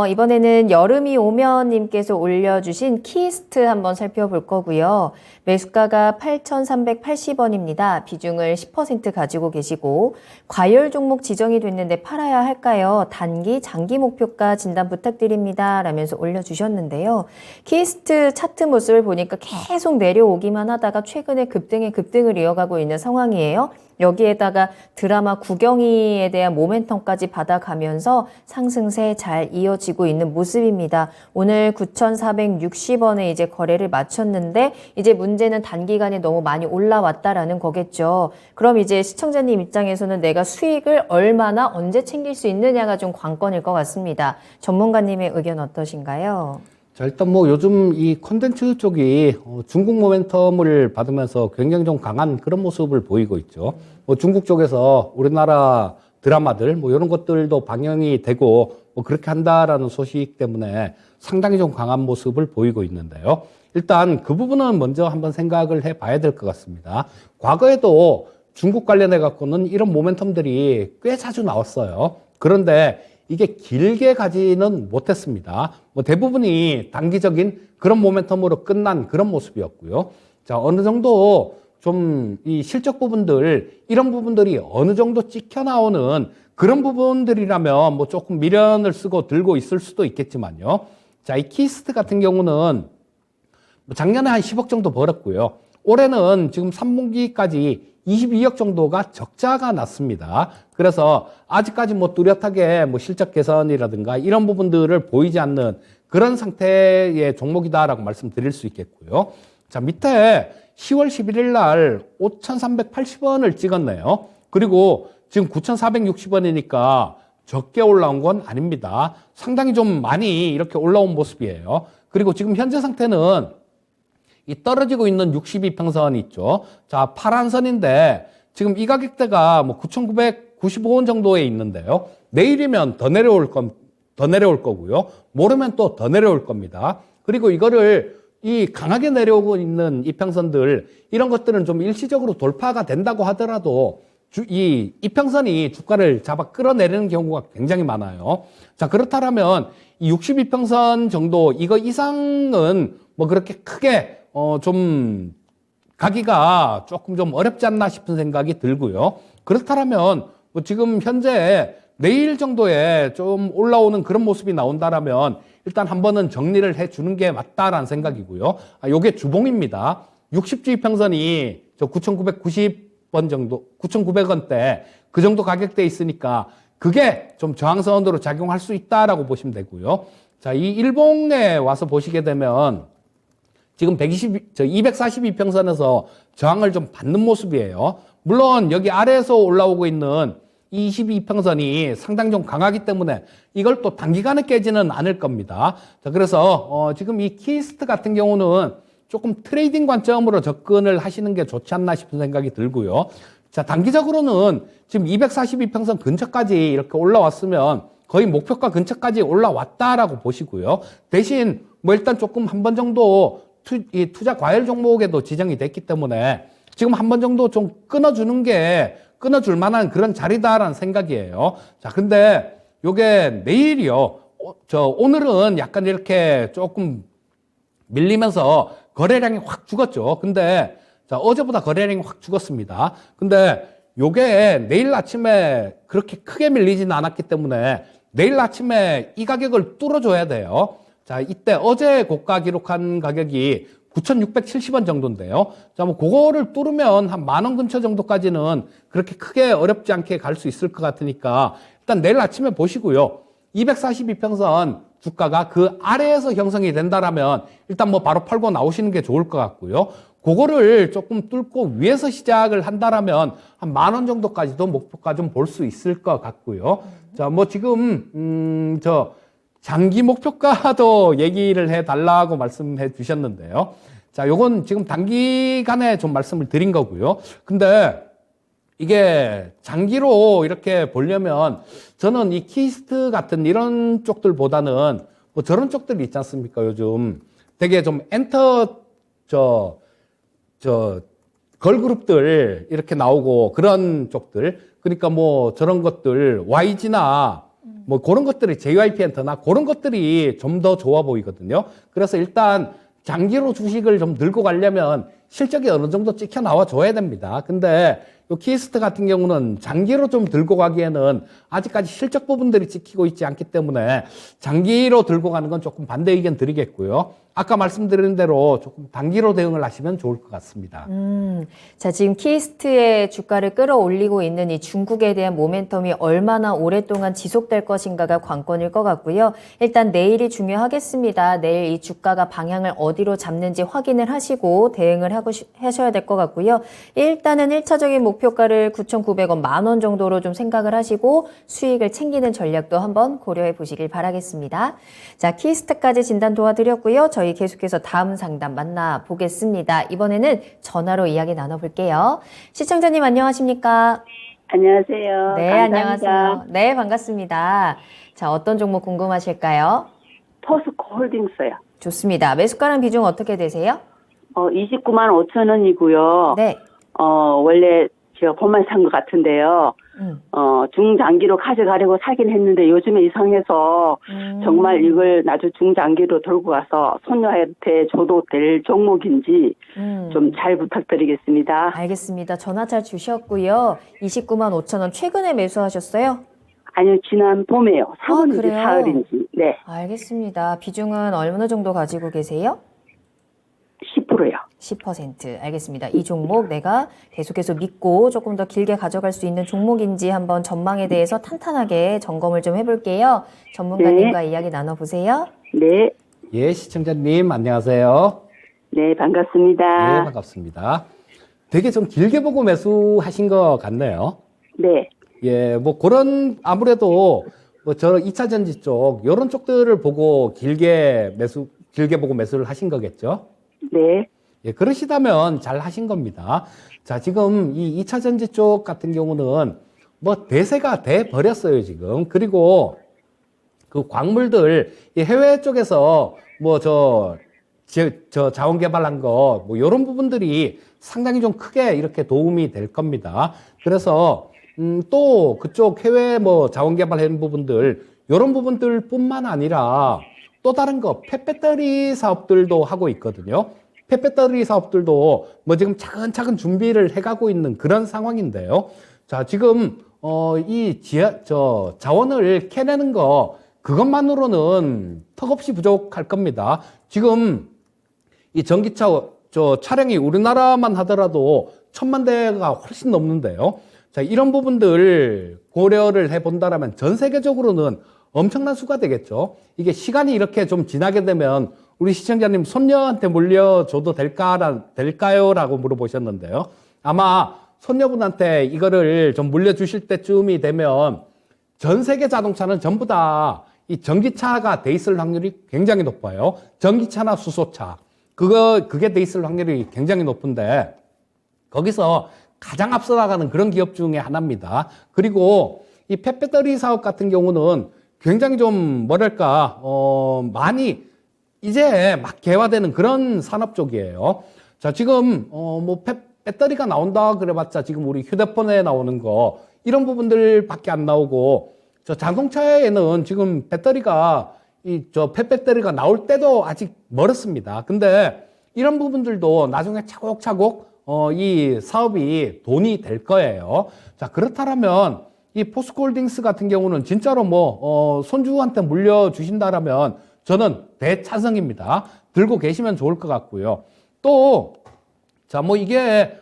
이번에는 여름이 오면 님께서 올려주신 키스트 한번 살펴볼 거고요. 매수가가 8,380원입니다. 비중을 10% 가지고 계시고 과열 종목 지정이 됐는데 팔아야 할까요? 단기, 장기 목표가 진단 부탁드립니다. 라면서 올려주셨는데요. 키스트 차트 모습을 보니까 계속 내려오기만 하다가 최근에 급등을 이어가고 있는 상황이에요. 여기에다가 드라마 구경이에 대한 모멘텀까지 받아가면서 상승세 잘 이어지고 있는 모습입니다. 오늘 9,460원에 이제 거래를 마쳤는데 이제 문제는 단기간에 너무 많이 올라왔다라는 거겠죠. 그럼 이제 시청자님 입장에서는 내가 수익을 얼마나 언제 챙길 수 있느냐가 좀 관건일 것 같습니다. 전문가님의 의견 어떠신가요? 자, 일단 뭐 요즘 이 콘텐츠 쪽이 중국 모멘텀을 받으면서 굉장히 좀 강한 그런 모습을 보이고 있죠. 뭐 중국 쪽에서 우리나라 드라마들 뭐 이런 것들도 방영이 되고 뭐 그렇게 한다라는 소식 때문에 상당히 좀 강한 모습을 보이고 있는데요. 일단 그 부분은 먼저 한번 생각을 해 봐야 될 것 같습니다. 과거에도 중국 관련해 갖고는 이런 모멘텀들이 꽤 자주 나왔어요. 그런데 이게 길게 가지는 못했습니다. 뭐 대부분이 단기적인 그런 모멘텀으로 끝난 그런 모습이었고요. 자, 어느 정도 좀 이 실적 부분들, 이런 부분들이 어느 정도 찍혀 나오는 그런 부분들이라면 뭐 조금 미련을 쓰고 들고 있을 수도 있겠지만요. 자, 이 키스트 같은 경우는 뭐 작년에 한 10억 정도 벌었고요. 올해는 지금 3분기까지 22억 정도가 적자가 났습니다. 그래서 아직까지 뭐 뚜렷하게 뭐 실적 개선이라든가 이런 부분들을 보이지 않는 그런 상태의 종목이다라고 말씀드릴 수 있겠고요. 자, 밑에 10월 11일 날 5,380원을 찍었네요. 그리고 지금 9,460원이니까 적게 올라온 건 아닙니다. 상당히 좀 많이 이렇게 올라온 모습이에요. 그리고 지금 현재 상태는 이 떨어지고 있는 62평선 있죠. 자, 파란 선인데 지금 이 가격대가 뭐 9,995원 정도에 있는데요. 내일이면 더 내려올 거고요. 모르면 또 더 내려올 겁니다. 그리고 이거를 이 강하게 내려오고 있는 이평선들, 이런 것들은 좀 일시적으로 돌파가 된다고 하더라도 이 이평선이 주가를 잡아 끌어내리는 경우가 굉장히 많아요. 자, 그렇다면 이 62평선 정도 이거 이상은 뭐 그렇게 크게 좀 가기가 조금 좀 어렵지 않나 싶은 생각이 들고요. 그렇다면 뭐 지금 현재 내일 정도에 좀 올라오는 그런 모습이 나온다라면 일단 한 번은 정리를 해 주는 게 맞다라는 생각이고요. 요게 주봉입니다. 60주 이평선이 저 9,990원 정도, 9,900원대 그 정도 가격대에 있으니까 그게 좀 저항선으로 작용할 수 있다라고 보시면 되고요. 자, 이 일봉에 와서 보시게 되면 지금 242평선에서 저항을 좀 받는 모습이에요. 물론 여기 아래에서 올라오고 있는 22평선이 상당히 좀 강하기 때문에 이걸 또 단기간에 깨지는 않을 겁니다. 자, 그래서 지금 이 키스트 같은 경우는 조금 트레이딩 관점으로 접근을 하시는 게 좋지 않나 싶은 생각이 들고요. 자, 단기적으로는 지금 242평선 근처까지 이렇게 올라왔으면 거의 목표가 근처까지 올라왔다라고 보시고요. 대신 뭐 일단 조금 한 번 정도 투자 과열 종목에도 지정이 됐기 때문에 지금 한 번 정도 좀 끊어줄 만한 그런 자리다라는 생각이에요. 자, 근데 요게 내일이요. 오늘은 약간 이렇게 조금 밀리면서 거래량이 확 죽었죠. 근데 자, 어제보다 거래량이 확 죽었습니다. 근데 요게 내일 아침에 그렇게 크게 밀리지는 않았기 때문에 내일 아침에 이 가격을 뚫어줘야 돼요. 자, 이때 어제 고가 기록한 가격이 9,670원 정도인데요. 자, 뭐 그거를 뚫으면 한 10,000원 근처 정도까지는 그렇게 크게 어렵지 않게 갈 수 있을 것 같으니까 일단 내일 아침에 보시고요. 242평선 주가가 그 아래에서 형성이 된다라면 일단 뭐 바로 팔고 나오시는 게 좋을 것 같고요. 그거를 조금 뚫고 위에서 시작을 한다라면 한 10,000원 정도까지도 목표가 좀 볼 수 있을 것 같고요. 자, 뭐 지금 장기 목표가도 얘기를 해달라고 말씀해 주셨는데요. 자, 요건 지금 단기간에 좀 말씀을 드린 거고요. 근데 이게 장기로 이렇게 보려면 저는 이 키스트 같은 이런 쪽들보다는 뭐 저런 쪽들 있지 않습니까? 요즘 되게 좀 걸그룹들 이렇게 나오고 그런 쪽들. 그러니까 뭐 저런 것들 YG나 뭐 그런 것들이 JYP 엔터나 그런 것들이 좀 더 좋아 보이거든요. 그래서 일단 장기로 주식을 좀 들고 가려면 실적이 어느 정도 찍혀 나와 줘야 됩니다. 근데 요 키스트 같은 경우는 장기로 좀 들고 가기에는 아직까지 실적 부분들이 찍히고 있지 않기 때문에 장기로 들고 가는 건 조금 반대 의견 드리겠고요. 아까 말씀드린 대로 조금 단기로 대응을 하시면 좋을 것 같습니다. 자, 지금 키스트의 주가를 끌어올리고 있는 이 중국에 대한 모멘텀이 얼마나 오랫동안 지속될 것인가가 관건일 것 같고요. 일단 내일이 중요하겠습니다. 내일 이 주가가 방향을 어디로 잡는지 확인을 하시고 대응을 하셔야 될 것 같고요. 일단은 1차적인 목표가를 9,900원, 10,000원 정도로 좀 생각을 하시고 수익을 챙기는 전략도 한번 고려해 보시길 바라겠습니다. 자, 키스트까지 진단 도와드렸고요. 저희 계속해서 다음 상담 만나보겠습니다. 이번에는 전화로 이야기 나눠볼게요. 시청자님 안녕하십니까? 안녕하세요. 네, 감사합니다. 안녕하세요. 네, 반갑습니다. 자, 어떤 종목 궁금하실까요? 포스코 홀딩스요. 좋습니다. 매수가랑 비중 어떻게 되세요? 29만 5천 원이고요. 네. 원래 제가 본만 산 것 같은데요. 중장기로 가져가려고 사긴 했는데 요즘에 이상해서 정말 이걸 나중 중장기로 들고 가서 손녀한테 줘도 될 종목인지 좀 잘 부탁드리겠습니다. 알겠습니다. 전화 잘 주셨고요. 29만 5천 원 최근에 매수하셨어요? 아니요, 지난 봄에요. 3월인지 그래요? 사월인지. 네, 알겠습니다. 비중은 어느 정도 가지고 계세요? 10%요. 10%. 알겠습니다. 이 종목 내가 계속해서 믿고 조금 더 길게 가져갈 수 있는 종목인지 한번 전망에 대해서 탄탄하게 점검을 좀 해볼게요. 전문가님과 이야기 나눠보세요. 네, 예, 시청자님 안녕하세요. 네, 반갑습니다. 네, 반갑습니다. 되게 좀 길게 보고 매수하신 것 같네요. 네, 예, 뭐 그런 아무래도 뭐 저 2차 전지 쪽 이런 쪽들을 보고 길게 보고 매수를 하신 거겠죠? 네. 예, 그러시다면 잘 하신 겁니다. 자, 지금 이 2차 전지 쪽 같은 경우는 뭐 대세가 돼 버렸어요, 지금. 그리고 그 광물들 이 해외 쪽에서 뭐 저 자원 개발한 거 뭐 이런 부분들이 상당히 좀 크게 이렇게 도움이 될 겁니다. 그래서 또 그쪽 해외 뭐 자원 개발한 부분들 이런 부분들뿐만 아니라 또 다른 거 펫배터리 사업들도 하고 있거든요. 펫배터리 사업들도 뭐 지금 차근차근 준비를 해가고 있는 그런 상황인데요. 자, 지금 자원을 캐내는 거 그것만으로는 턱없이 부족할 겁니다. 지금 이 전기차 차량이 우리나라만 하더라도 1,000만 대가 훨씬 넘는데요. 자, 이런 부분들 고려를 해본다라면 전 세계적으로는 엄청난 수가 되겠죠. 이게 시간이 이렇게 좀 지나게 되면 우리 시청자님 손녀한테 물려줘도 될까요? 라고 물어보셨는데요. 아마 손녀분한테 이거를 좀 물려주실 때쯤이 되면 전 세계 자동차는 전부 다 이 전기차가 돼 있을 확률이 굉장히 높아요. 전기차나 수소차. 그게 돼 있을 확률이 굉장히 높은데 거기서 가장 앞서 나가는 그런 기업 중에 하나입니다. 그리고 이 펫배터리 사업 같은 경우는 굉장히 좀 많이 이제 막 개화되는 그런 산업 쪽이에요. 자, 지금 뭐 배터리가 나온다 그래봤자 지금 우리 휴대폰에 나오는 거 이런 부분들밖에 안 나오고 저 자동차에는 지금 배터리가 펫배터리가 나올 때도 아직 멀었습니다. 근데 이런 부분들도 나중에 차곡차곡 이 사업이 돈이 될 거예요. 자, 그렇다면 이 포스코홀딩스 같은 경우는 진짜로 손주한테 물려주신다라면 저는 대찬성입니다. 들고 계시면 좋을 것 같고요. 또, 자, 이게,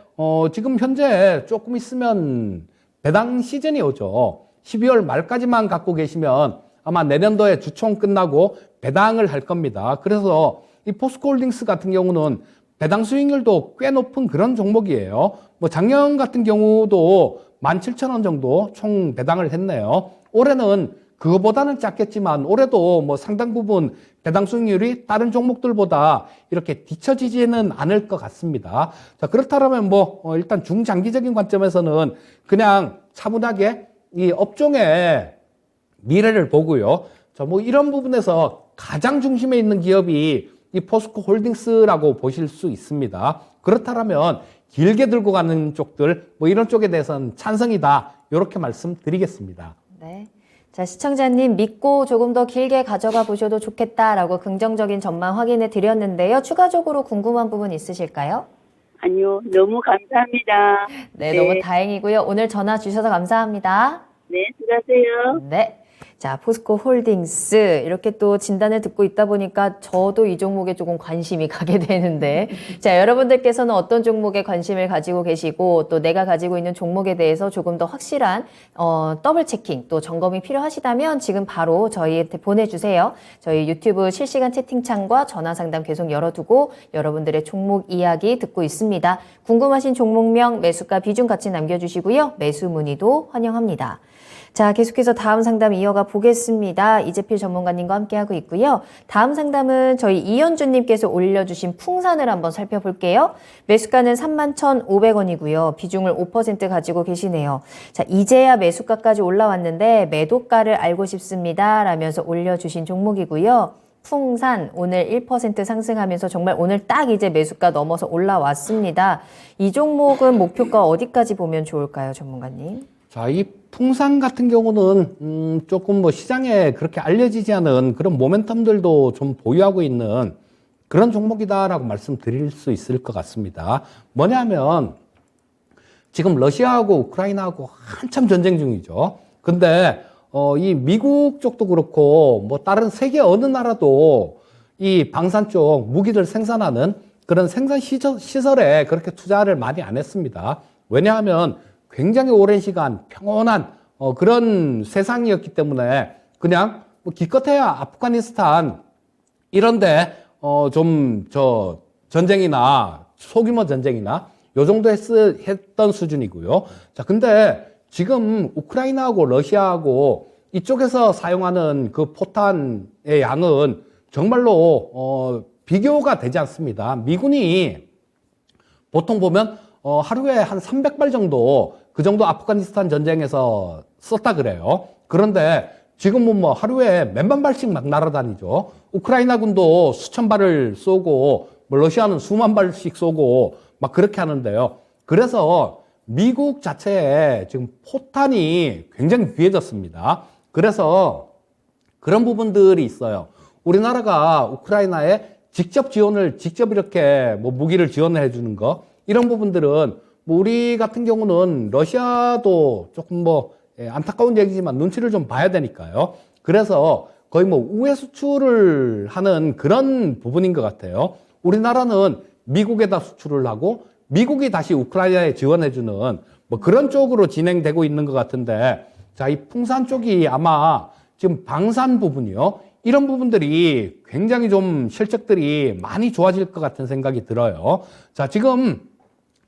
지금 현재 조금 있으면 배당 시즌이 오죠. 12월 말까지만 갖고 계시면 아마 내년도에 주총 끝나고 배당을 할 겁니다. 그래서 이 포스코홀딩스 같은 경우는 배당 수익률도 꽤 높은 그런 종목이에요. 작년 같은 경우도 17,000원 정도 총 배당을 했네요. 올해는 그거보다는 작겠지만 올해도 상당 부분 배당 수익률이 다른 종목들보다 이렇게 뒤처지지는 않을 것 같습니다. 자, 그렇다면 일단 중장기적인 관점에서는 그냥 차분하게 이 업종의 미래를 보고요. 자, 이런 부분에서 가장 중심에 있는 기업이 이 포스코 홀딩스라고 보실 수 있습니다. 그렇다면 길게 들고 가는 쪽들 이런 쪽에 대해서는 찬성이다. 이렇게 말씀드리겠습니다. 네. 자, 시청자님 믿고 조금 더 길게 가져가 보셔도 좋겠다라고 긍정적인 전망 확인해 드렸는데요. 추가적으로 궁금한 부분 있으실까요? 아니요, 너무 감사합니다. 네, 너무 다행이고요. 오늘 전화 주셔서 감사합니다. 네, 수고하세요. 네. 자, 자, 포스코 홀딩스 이렇게 또 진단을 듣고 있다 보니까 저도 이 종목에 조금 관심이 가게 되는데 자, 여러분들께서는 어떤 종목에 관심을 가지고 계시고 또 내가 가지고 있는 종목에 대해서 조금 더 확실한 더블 체킹 또 점검이 필요하시다면 지금 바로 저희한테 보내주세요. 저희 유튜브 실시간 채팅창과 전화 상담 계속 열어두고 여러분들의 종목 이야기 듣고 있습니다. 궁금하신 종목명, 매수가 비중 같이 남겨주시고요. 매수 문의도 환영합니다. 자, 계속해서 다음 상담 이어가 보겠습니다. 이재필 전문가님과 함께하고 있고요. 다음 상담은 저희 이현주님께서 올려주신 풍산을 한번 살펴볼게요. 매수가는 31,500원이고요. 비중을 5% 가지고 계시네요. 자, 이제야 매수가까지 올라왔는데 매도가를 알고 싶습니다. 라면서 올려주신 종목이고요. 풍산 오늘 1% 상승하면서 정말 오늘 딱 이제 매수가 넘어서 올라왔습니다. 이 종목은 목표가 어디까지 보면 좋을까요, 전문가님? 자, 이 풍산 같은 경우는 조금 뭐 시장에 그렇게 알려지지 않은 그런 모멘텀들도 좀 보유하고 있는 그런 종목이다라고 말씀드릴 수 있을 것 같습니다. 뭐냐면 지금 러시아하고 우크라이나하고 한참 전쟁 중이죠. 근데 이 미국 쪽도 그렇고 뭐 다른 세계 어느 나라도 이 방산 쪽 무기를 생산하는 그런 생산 시설에 그렇게 투자를 많이 안 했습니다. 왜냐하면 굉장히 오랜 시간 평온한 그런 세상이었기 때문에 그냥 뭐 기껏해야 아프가니스탄 이런데 좀 저 전쟁이나 소규모 전쟁이나 요 정도 했던 수준이고요. 자, 근데 지금 우크라이나하고 러시아하고 이쪽에서 사용하는 그 포탄의 양은 정말로 비교가 되지 않습니다. 미군이 보통 보면 하루에 한 300발 정도 그 정도 아프가니스탄 전쟁에서 썼다 그래요. 그런데 지금은 뭐 하루에 몇만 발씩 막 날아다니죠. 우크라이나 군도 수천 발을 쏘고 뭐 러시아는 수만 발씩 쏘고 막 그렇게 하는데요. 그래서 미국 자체에 지금 포탄이 굉장히 귀해졌습니다. 그래서 그런 부분들이 있어요. 우리나라가 우크라이나에 직접 이렇게 뭐 무기를 지원해 주는 거, 이런 부분들은 뭐 우리 같은 경우는 러시아도 조금 뭐 안타까운 얘기지만 눈치를 좀 봐야 되니까요. 그래서 거의 뭐 우회 수출을 하는 그런 부분인 것 같아요. 우리나라는 미국에다 수출을 하고 미국이 다시 우크라이나에 지원해주는 뭐 그런 쪽으로 진행되고 있는 것 같은데, 자, 이 풍산 쪽이 아마 지금 방산 부분이요. 이런 부분들이 굉장히 좀 실적들이 많이 좋아질 것 같은 생각이 들어요. 자, 지금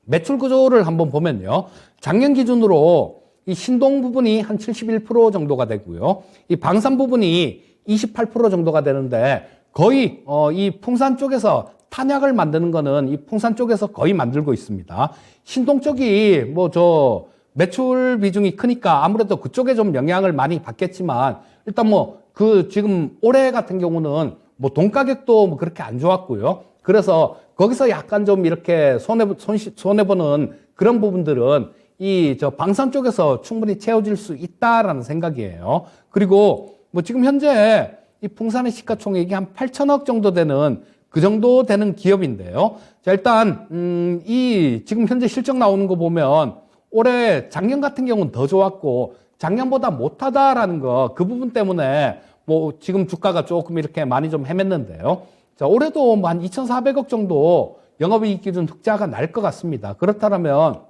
매출 구조를 한번 보면요. 작년 기준으로 이 신동 부분이 한 71% 정도가 되고요. 이 방산 부분이 28% 정도가 되는데 거의 이 풍산 쪽에서 탄약을 만드는 거는 이 풍산 쪽에서 거의 만들고 있습니다. 신동 쪽이 뭐 저 매출 비중이 크니까 아무래도 그쪽에 좀 영향을 많이 받겠지만 일단 뭐 그 지금 올해 같은 경우는 뭐 돈 가격도 뭐 그렇게 안 좋았고요. 그래서 거기서 약간 좀 이렇게 손해보는 그런 부분들은 이 저 방산 쪽에서 충분히 채워질 수 있다라는 생각이에요. 그리고 뭐 지금 현재 이 풍산의 시가총액이 한 8천억 정도 되는 그 정도 되는 기업인데요. 자, 일단 이 지금 현재 실적 나오는 거 보면 올해 작년 같은 경우는 더 좋았고 작년보다 못하다라는 거, 그 부분 때문에 뭐 지금 주가가 조금 이렇게 많이 좀 헤맸는데요. 자, 올해도 뭐 한 2,400억 정도 영업이익 기준 흑자가 날 것 같습니다. 그렇다면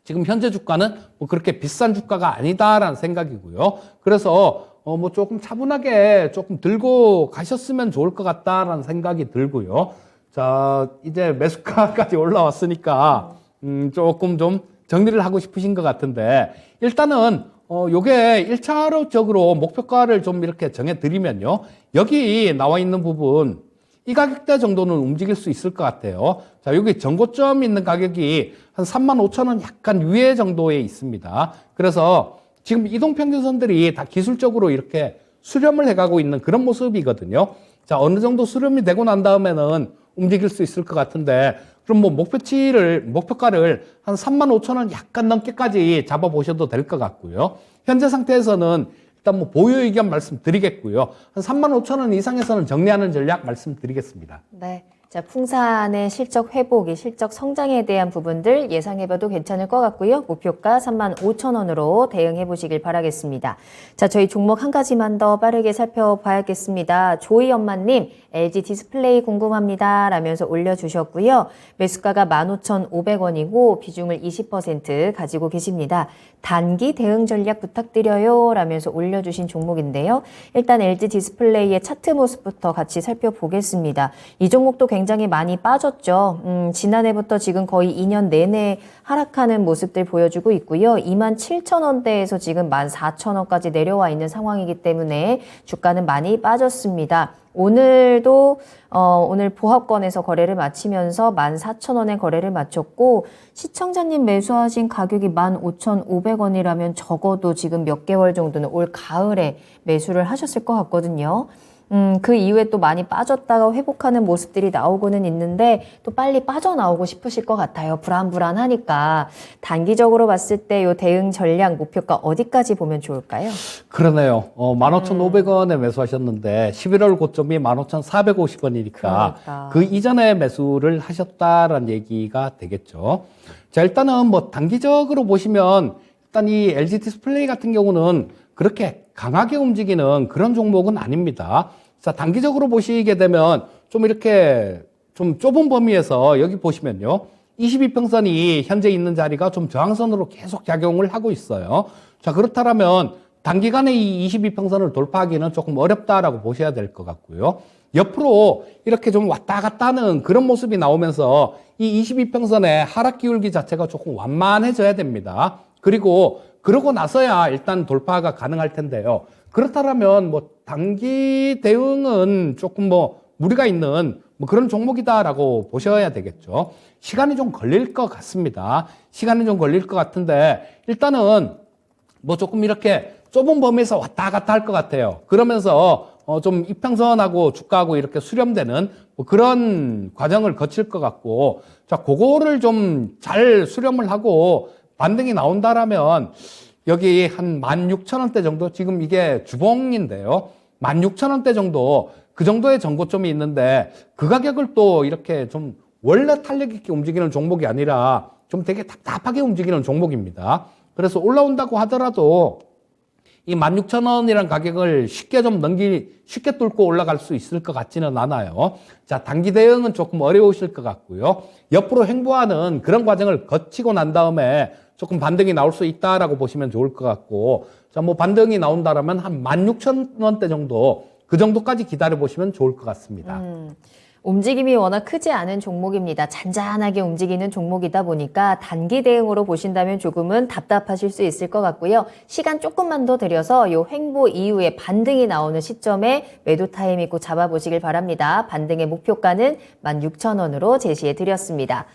지금 현재 주가는 뭐 그렇게 비싼 주가가 아니다라는 생각이고요. 그래서 뭐 조금 차분하게 조금 들고 가셨으면 좋을 것 같다라는 생각이 들고요. 자, 이제 매수가까지 올라왔으니까 조금 좀 정리를 하고 싶으신 것 같은데, 일단은 요게 1차적으로 목표가를 좀 이렇게 정해 드리면요. 여기 나와 있는 부분, 이 가격대 정도는 움직일 수 있을 것 같아요. 자, 여기 전고점 있는 가격이 한 35,000원 약간 위에 정도에 있습니다. 그래서 지금 이동평균선들이 다 기술적으로 이렇게 수렴을 해가고 있는 그런 모습이거든요. 자, 어느 정도 수렴이 되고 난 다음에는 움직일 수 있을 것 같은데, 그럼 뭐 목표가를 한 35,000원 약간 넘게까지 잡아보셔도 될 것 같고요. 현재 상태에서는 일단 뭐 보유 의견 말씀드리겠고요. 한 35,000원 이상에서는 정리하는 전략 말씀드리겠습니다. 네. 자, 풍산의 실적 회복이 실적 성장에 대한 부분들 예상해봐도 괜찮을 것 같고요. 목표가 35,000원으로 대응해 보시길 바라겠습니다. 자, 저희 종목 한 가지만 더 빠르게 살펴봐야겠습니다. 조이 엄마님, LG 디스플레이 궁금합니다 라면서 올려주셨고요. 매수가가 15,500원이고 비중을 20% 가지고 계십니다. 단기 대응 전략 부탁드려요 라면서 올려주신 종목인데요. 일단 LG 디스플레이의 차트 모습부터 같이 살펴보겠습니다. 이 종목도 굉장히 많이 빠졌죠. 지난해부터 지금 거의 2년 내내 하락하는 모습들 보여주고 있고요. 27,000원대에서 지금 14,000원까지 내려와 있는 상황이기 때문에 주가는 많이 빠졌습니다. 오늘도 오늘 보합권에서 거래를 마치면서 14,000원에 거래를 마쳤고 시청자님 매수하신 가격이 15,500원이라면 적어도 지금 몇 개월 정도는 올 가을에 매수를 하셨을 것 같거든요. 그 이후에 또 많이 빠졌다가 회복하는 모습들이 나오고는 있는데 또 빨리 빠져나오고 싶으실 것 같아요. 불안불안하니까. 단기적으로 봤을 때 요 대응 전략 목표가 어디까지 보면 좋을까요? 그러네요. 15,500원에 매수하셨는데 11월 고점이 15,450원이니까 그러니까. 그 이전에 매수를 하셨다라는 얘기가 되겠죠. 자, 일단은 뭐 단기적으로 보시면 일단 이 LG 디스플레이 같은 경우는 그렇게 강하게 움직이는 그런 종목은 아닙니다. 자, 단기적으로 보시게 되면 좀 이렇게 좀 좁은 범위에서 여기 보시면요. 22평선이 현재 있는 자리가 좀 저항선으로 계속 작용을 하고 있어요. 자, 그렇다면 단기간에 이 22평선을 돌파하기는 조금 어렵다라고 보셔야 될 것 같고요. 옆으로 이렇게 좀 왔다 갔다 하는 그런 모습이 나오면서 이 22평선의 하락 기울기 자체가 조금 완만해져야 됩니다. 그러고 나서야 일단 돌파가 가능할 텐데요. 그렇다면 뭐 단기 대응은 조금 뭐 무리가 있는 뭐 그런 종목이다라고 보셔야 되겠죠. 시간이 좀 걸릴 것 같습니다. 시간이 좀 걸릴 것 같은데 일단은 뭐 조금 이렇게 좁은 범위에서 왔다 갔다 할 것 같아요. 그러면서 좀 이평선하고 주가하고 이렇게 수렴되는 뭐 그런 과정을 거칠 것 같고, 자, 그거를 좀 잘 수렴을 하고 반등이 나온다라면 여기 한 16,000원대 정도, 지금 이게 주봉인데요. 16,000원대 정도, 그 정도의 전고점이 있는데 그 가격을 또 이렇게 좀 원래 탄력 있게 움직이는 종목이 아니라 좀 되게 답답하게 움직이는 종목입니다. 그래서 올라온다고 하더라도 이 16,000원이라는 가격을 쉽게 뚫고 올라갈 수 있을 것 같지는 않아요. 자, 단기 대응은 조금 어려우실 것 같고요. 옆으로 횡보하는 그런 과정을 거치고 난 다음에 조금 반등이 나올 수 있다라고 보시면 좋을 것 같고, 자, 뭐 반등이 나온다라면 한 16,000원대 정도, 그 정도까지 기다려 보시면 좋을 것 같습니다. 움직임이 워낙 크지 않은 종목입니다. 잔잔하게 움직이는 종목이다 보니까 단기 대응으로 보신다면 조금은 답답하실 수 있을 것 같고요. 시간 조금만 더 들여서 요 횡보 이후에 반등이 나오는 시점에 매도 타임 있고 잡아보시길 바랍니다. 반등의 목표가는 16,000원으로 제시해 드렸습니다.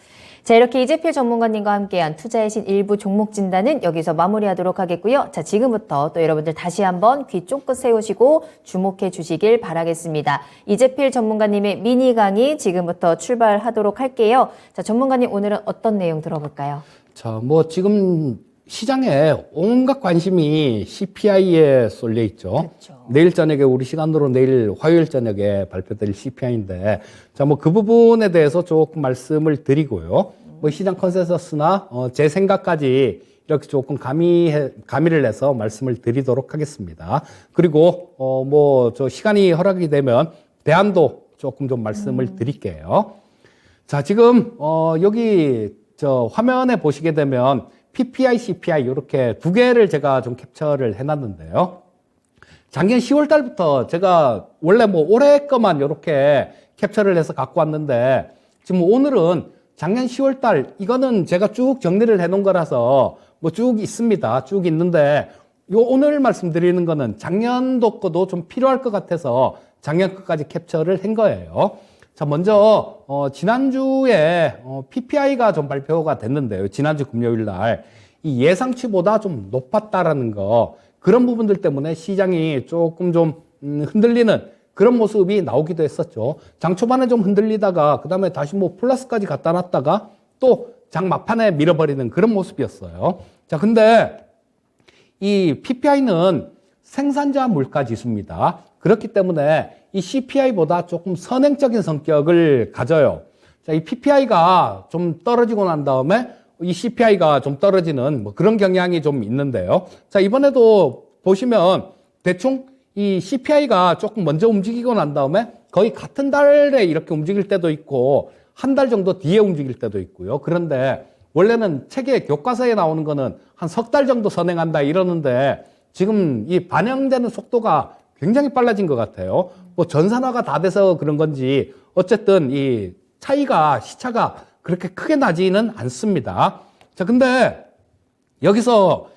자, 이렇게 이재필 전문가님과 함께한 투자의 신 일부 종목 진단은 여기서 마무리하도록 하겠고요. 자, 지금부터 또 여러분들 다시 한번 귀 쫑긋 세우시고 주목해 주시길 바라겠습니다. 이재필 전문가님의 미니 강의 지금부터 출발하도록 할게요. 자, 전문가님 오늘은 어떤 내용 들어볼까요? 자, 뭐 지금 시장에 온갖 관심이 CPI에 쏠려 있죠. 그렇죠. 내일 저녁에 우리 시간으로 내일 화요일 저녁에 발표될 CPI인데, 자, 뭐 그 부분에 대해서 조금 말씀을 드리고요. 뭐 시장 컨센서스나 제 생각까지 이렇게 조금 가미를 내서 말씀을 드리도록 하겠습니다. 그리고 뭐 저 시간이 허락이 되면 대안도 조금 좀 말씀을 드릴게요. 자, 지금 여기 저 화면에 보시게 되면 PPI, CPI 이렇게 두 개를 제가 좀 캡처를 해놨는데요. 작년 10월 달부터 제가 원래 뭐 올해 거만 이렇게 캡처를 해서 갖고 왔는데 지금 오늘은 작년 10월 달 이거는 제가 쭉 정리를 해놓은 거라서 뭐 쭉 있습니다. 쭉 있는데 요 오늘 말씀드리는 거는 작년도 거도 좀 필요할 것 같아서 작년 거까지 캡처를 한 거예요. 자, 먼저 지난주에 PPI가 좀 발표가 됐는데요. 지난주 금요일 날 이 예상치보다 좀 높았다라는 거, 그런 부분들 때문에 시장이 조금 좀 흔들리는 그런 모습이 나오기도 했었죠. 장 초반에 좀 흔들리다가 그다음에 다시 뭐 플러스까지 갖다 놨다가 또 장 막판에 밀어버리는 그런 모습이었어요. 자, 근데 이 PPI는 생산자 물가 지수입니다. 그렇기 때문에 이 CPI보다 조금 선행적인 성격을 가져요. 자, 이 PPI가 좀 떨어지고 난 다음에 이 CPI가 좀 떨어지는 뭐 그런 경향이 좀 있는데요. 자, 이번에도 보시면 대충 이 CPI가 조금 먼저 움직이고 난 다음에 거의 같은 달에 이렇게 움직일 때도 있고 한 달 정도 뒤에 움직일 때도 있고요. 그런데 원래는 책에 교과서에 나오는 거는 한 석 달 정도 선행한다 이러는데 지금 이 반영되는 속도가 굉장히 빨라진 것 같아요. 뭐 전산화가 다 돼서 그런 건지 어쨌든 이 차이가 시차가 그렇게 크게 나지는 않습니다. 자, 근데 여기서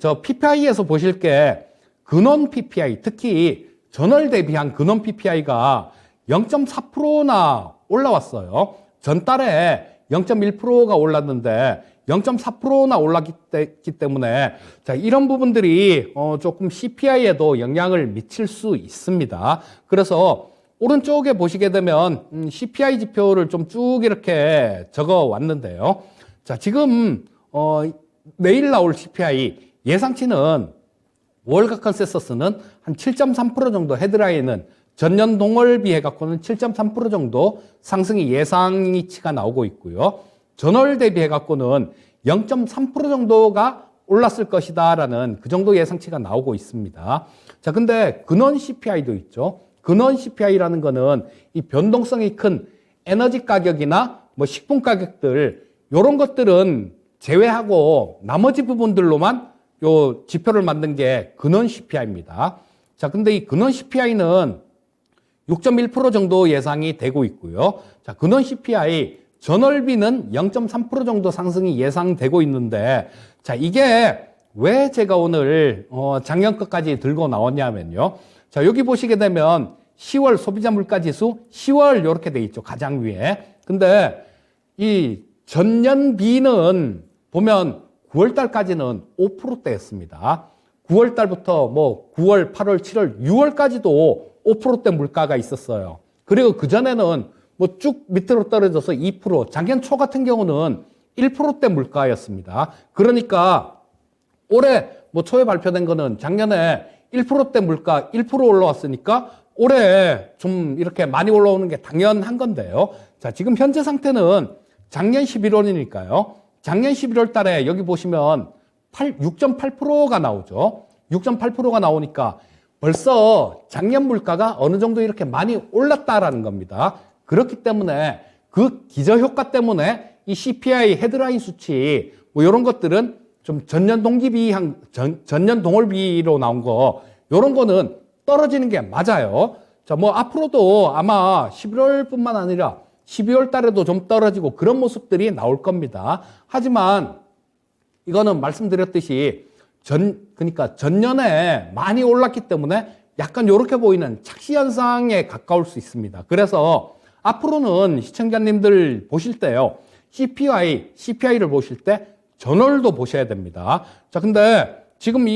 저 PPI에서 보실 게 근원 PPI, 특히 전월 대비한 근원 PPI가 0.4%나 올라왔어요. 전달에 0.1%가 올랐는데 0.4%나 올랐기 때문에 자, 이런 부분들이 조금 CPI에도 영향을 미칠 수 있습니다. 그래서 오른쪽에 보시게 되면 CPI 지표를 좀 쭉 이렇게 적어 왔는데요. 자, 지금 내일 나올 CPI 예상치는 월가 컨센서스는 한 7.3% 정도, 헤드라인은 전년 동월비 해갖고는 7.3% 정도 상승이 예상치가 나오고 있고요. 전월 대비 해갖고는 0.3% 정도가 올랐을 것이다라는 그 정도 예상치가 나오고 있습니다. 자, 근데 근원 CPI도 있죠. 근원 CPI라는 거는 이 변동성이 큰 에너지 가격이나 뭐 식품 가격들, 요런 것들은 제외하고 나머지 부분들로만 요 지표를 만든 게 근원 CPI입니다. 자, 근데 이 근원 CPI는 6.1% 정도 예상이 되고 있고요. 자, 근원 CPI 전월비는 0.3% 정도 상승이 예상되고 있는데, 자, 이게 왜 제가 오늘 작년 것까지 들고 나왔냐면요. 자, 여기 보시게 되면 10월 소비자 물가 지수 10월 이렇게 돼 있죠. 가장 위에. 근데 이 전년비는 보면 9월 달까지는 5%대였습니다. 9월 달부터 뭐 9월, 8월, 7월, 6월까지도 5%대 물가가 있었어요. 그리고 그전에는 뭐 쭉 밑으로 떨어져서 2%, 작년 초 같은 경우는 1%대 물가였습니다. 그러니까 올해 뭐 초에 발표된 거는 작년에 1%대 물가 1% 올라왔으니까 올해 좀 이렇게 많이 올라오는 게 당연한 건데요. 자, 지금 현재 상태는 작년 11월이니까요. 작년 11월 달에 여기 보시면 6.8%가 나오죠. 6.8%가 나오니까 벌써 작년 물가가 어느 정도 이렇게 많이 올랐다라는 겁니다. 그렇기 때문에 그 기저효과 때문에 이 CPI 헤드라인 수치 뭐 이런 것들은 좀 전년 동기비 전년 동월비로 나온 거 이런 거는 떨어지는 게 맞아요. 자, 뭐 앞으로도 아마 11월뿐만 아니라 12월 달에도 좀 떨어지고 그런 모습들이 나올 겁니다. 하지만 이거는 말씀드렸듯이 그러니까 전년에 많이 올랐기 때문에 약간 이렇게 보이는 착시 현상에 가까울 수 있습니다. 그래서 앞으로는 시청자님들 보실 때요. CPI를 보실 때 전월도 보셔야 됩니다. 자, 근데 지금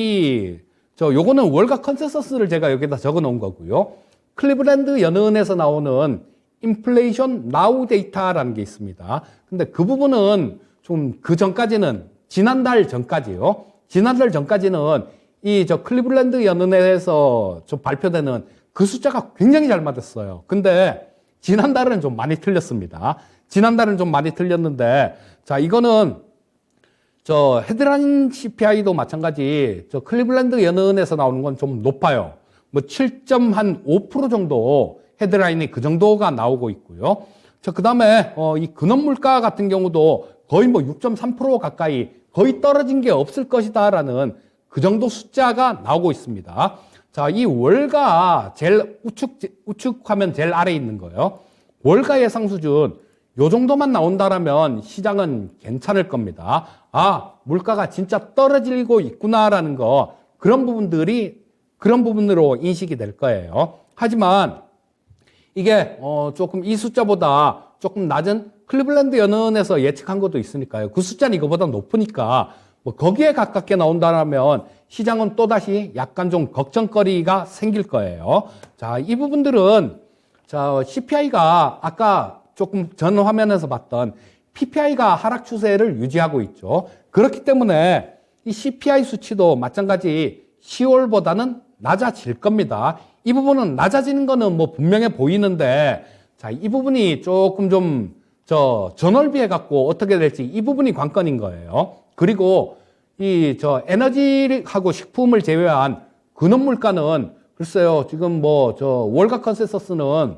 요거는 월가 컨센서스를 제가 여기다 적어 놓은 거고요. 클리블랜드 연은에서 나오는 인플레이션 나우 데이터라는 게 있습니다. 근데 그 부분은 좀 그 전까지는 지난달 전까지요. 지난달 전까지는 클리블랜드 연은에서 좀 발표되는 그 숫자가 굉장히 잘 맞았어요. 근데 지난달은 좀 많이 틀렸습니다. 지난달은 좀 많이 틀렸는데, 자, 이거는 헤드라인 CPI도 마찬가지, 클리블랜드 연은에서 나오는 건 좀 높아요. 뭐 7.5% 정도 헤드라인이 그 정도가 나오고 있고요. 자, 그 다음에, 이 근원 물가 같은 경우도 거의 뭐 6.3% 가까이 거의 떨어진 게 없을 것이다라는 그 정도 숫자가 나오고 있습니다. 자, 이 월가 제일 우측화면 제일 아래에 있는 거예요. 월가 예상 수준 요 정도만 나온다라면 시장은 괜찮을 겁니다. 아, 물가가 진짜 떨어지고 있구나라는 거 그런 부분으로 인식이 될 거예요. 하지만 이게 조금 이 숫자보다 조금 낮은 클리블랜드 연은에서 예측한 것도 있으니까요. 그 숫자는 이거보다 높으니까 뭐 거기에 가깝게 나온다면 시장은 또다시 약간 좀 걱정거리가 생길 거예요. 자, 이 부분들은 CPI가 아까 조금 전 화면에서 봤던 PPI가 하락 추세를 유지하고 있죠. 그렇기 때문에 이 CPI 수치도 마찬가지 10월보다는 낮아질 겁니다. 이 부분은 낮아지는 거는 뭐 분명해 보이는데, 자, 이 부분이 조금 좀 전월비해 갖고 어떻게 될지 이 부분이 관건인 거예요. 그리고 에너지하고 식품을 제외한 근원 물가는 글쎄요, 지금 월가 컨센서스는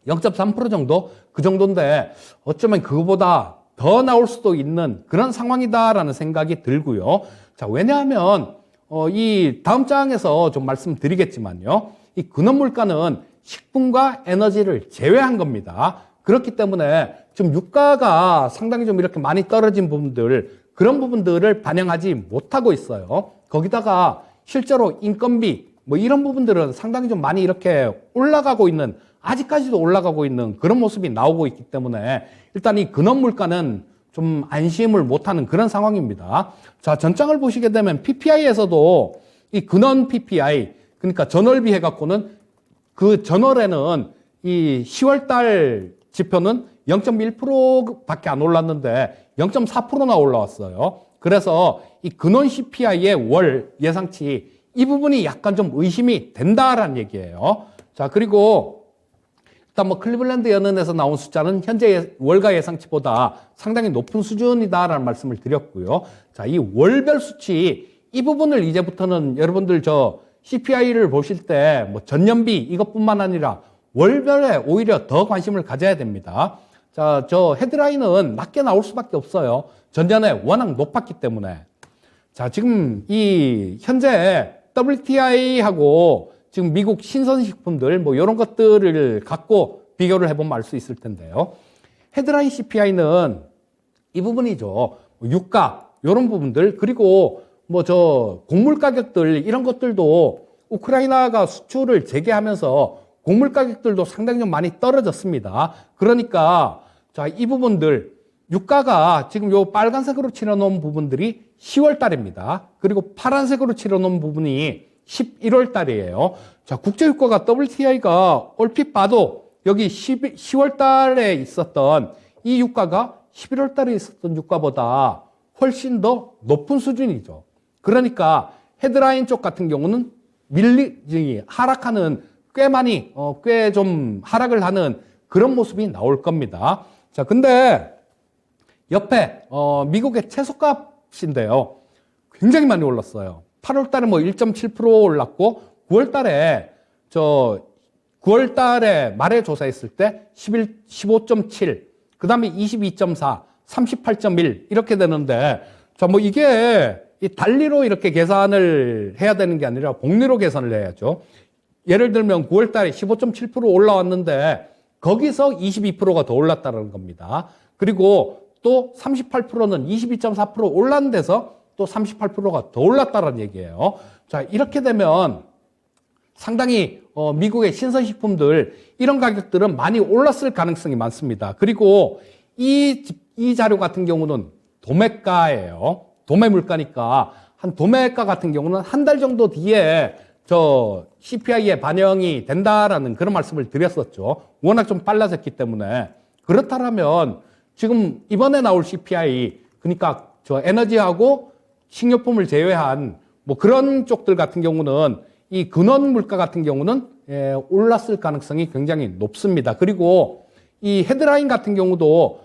0.3% 정도? 그 정도인데 어쩌면 그거보다 더 나올 수도 있는 그런 상황이다라는 생각이 들고요. 자, 왜냐하면 이 다음 장에서 좀 말씀드리겠지만요. 이 근원 물가는 식품과 에너지를 제외한 겁니다. 그렇기 때문에 지금 유가가 상당히 좀 이렇게 많이 떨어진 부분들, 그런 부분들을 반영하지 못하고 있어요. 거기다가 실제로 인건비, 뭐 이런 부분들은 상당히 좀 많이 이렇게 올라가고 있는, 아직까지도 올라가고 있는 그런 모습이 나오고 있기 때문에 일단 이 근원 물가는 좀 안심을 못하는 그런 상황입니다. 자, 전장을 보시게 되면 PPI에서도 이 근원 PPI, 그러니까 전월비 해갖고는 그 전월에는 이 10월달 지표는 0.1%밖에 안 올랐는데 0.4%나 올라왔어요. 그래서 이 근원 CPI의 월 예상치 이 부분이 약간 좀 의심이 된다라는 얘기예요. 자, 그리고 일단 뭐 클리블랜드 연은에서 나온 숫자는 현재 월가 예상치보다 상당히 높은 수준이다라는 말씀을 드렸고요. 자, 이 월별 수치 이 부분을 이제부터는 여러분들 CPI를 보실 때 뭐 전년비 이것뿐만 아니라 월별에 오히려 더 관심을 가져야 됩니다. 자, 헤드라인은 낮게 나올 수밖에 없어요. 전년에 워낙 높았기 때문에. 자, 지금 이 현재 WTI하고 지금 미국 신선식품들 뭐 이런 것들을 갖고 비교를 해보면 알 수 있을 텐데요. 헤드라인 CPI는 이 부분이죠. 유가 이런 부분들, 그리고 곡물 가격들 이런 것들도 우크라이나가 수출을 재개하면서 곡물 가격들도 상당히 좀 많이 떨어졌습니다. 그러니까 자, 이 부분들 유가가 지금 요 빨간색으로 칠해놓은 부분들이 10월 달입니다. 그리고 파란색으로 칠해놓은 부분이 11월 달이에요. 자, 국제유가가 WTI가 얼핏 봐도 여기 10월 달에 있었던 이 유가가 11월 달에 있었던 유가보다 훨씬 더 높은 수준이죠. 그러니까 헤드라인 쪽 같은 경우는 하락하는 꽤 좀 하락을 하는 그런 모습이 나올 겁니다. 자, 근데 옆에 미국의 채소값인데요. 굉장히 많이 올랐어요. 8월 달에 뭐 1.7% 올랐고 9월 달에 9월 달에 말에 조사했을 때 15.7, 그다음에 22.4, 38.1 이렇게 되는데 자, 뭐 이게 이 단리로 이렇게 계산을 해야 되는 게 아니라 복리로 계산을 해야죠. 예를 들면 9월 달에 15.7% 올라왔는데 거기서 22%가 더 올랐다는 겁니다. 그리고 또 38%는 22.4% 올랐는 데서 또 38%가 더 올랐다는 얘기예요. 자, 이렇게 되면 상당히 미국의 신선식품들 이런 가격들은 많이 올랐을 가능성이 많습니다. 그리고 이 자료 같은 경우는 도매가예요. 도매 물가니까 도매가 같은 경우는 한 달 정도 뒤에 CPI에 반영이 된다라는 그런 말씀을 드렸었죠. 워낙 좀 빨라졌기 때문에. 그렇다면 지금 이번에 나올 CPI, 그러니까 에너지하고 식료품을 제외한 뭐 그런 쪽들 같은 경우는 이 근원 물가 같은 경우는 올랐을 가능성이 굉장히 높습니다. 그리고 이 헤드라인 같은 경우도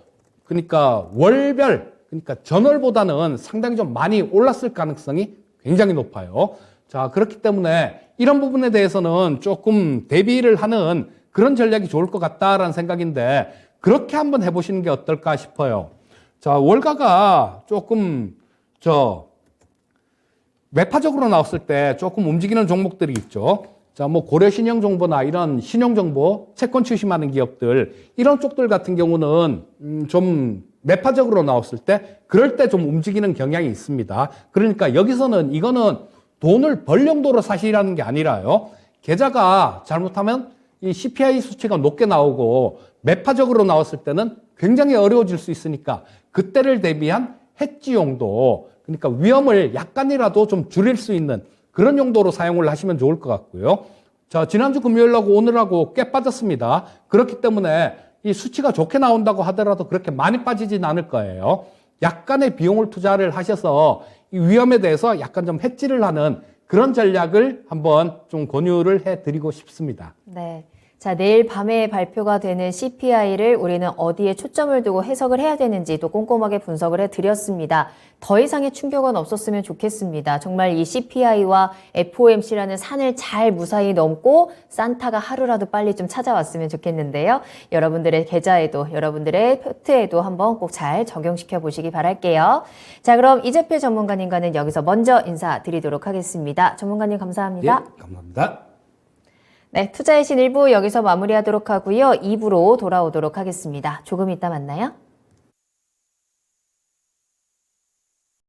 그러니까 월별, 그러니까 전월보다는 상당히 좀 많이 올랐을 가능성이 굉장히 높아요. 자, 그렇기 때문에 이런 부분에 대해서는 조금 대비를 하는 그런 전략이 좋을 것 같다라는 생각인데 그렇게 한번 해보시는 게 어떨까 싶어요. 자, 월가가 조금 매파적으로 나왔을 때 조금 움직이는 종목들이 있죠. 자, 뭐 고려 신용정보나 이런 신용정보, 채권 추심하는 기업들 이런 쪽들 같은 경우는 좀 매파적으로 나왔을 때 그럴 때 좀 움직이는 경향이 있습니다. 그러니까 여기서는 이거는 돈을 벌 용도로 사시라는 게 아니라요. 계좌가 잘못하면 이 CPI 수치가 높게 나오고 매파적으로 나왔을 때는 굉장히 어려워질 수 있으니까 그때를 대비한 해지 용도, 그러니까 위험을 약간이라도 좀 줄일 수 있는 그런 용도로 사용을 하시면 좋을 것 같고요. 자, 지난주 금요일하고 오늘하고 꽤 빠졌습니다. 그렇기 때문에 이 수치가 좋게 나온다고 하더라도 그렇게 많이 빠지진 않을 거예요. 약간의 비용을 투자를 하셔서 이 위험에 대해서 약간 좀 해지를 하는 그런 전략을 한번 좀 권유를 해드리고 싶습니다. 네. 자, 내일 밤에 발표가 되는 CPI를 우리는 어디에 초점을 두고 해석을 해야 되는지 또 꼼꼼하게 분석을 해드렸습니다. 더 이상의 충격은 없었으면 좋겠습니다. 정말 이 CPI와 FOMC라는 산을 잘 무사히 넘고 산타가 하루라도 빨리 좀 찾아왔으면 좋겠는데요. 여러분들의 계좌에도 여러분들의 포트에도 한번 꼭 잘 적용시켜 보시기 바랄게요. 자, 그럼 이재필 전문가님과는 여기서 먼저 인사드리도록 하겠습니다. 전문가님 감사합니다. 예, 감사합니다. 네, 투자의 신 1부 여기서 마무리하도록 하고요. 2부로 돌아오도록 하겠습니다. 조금 이따 만나요.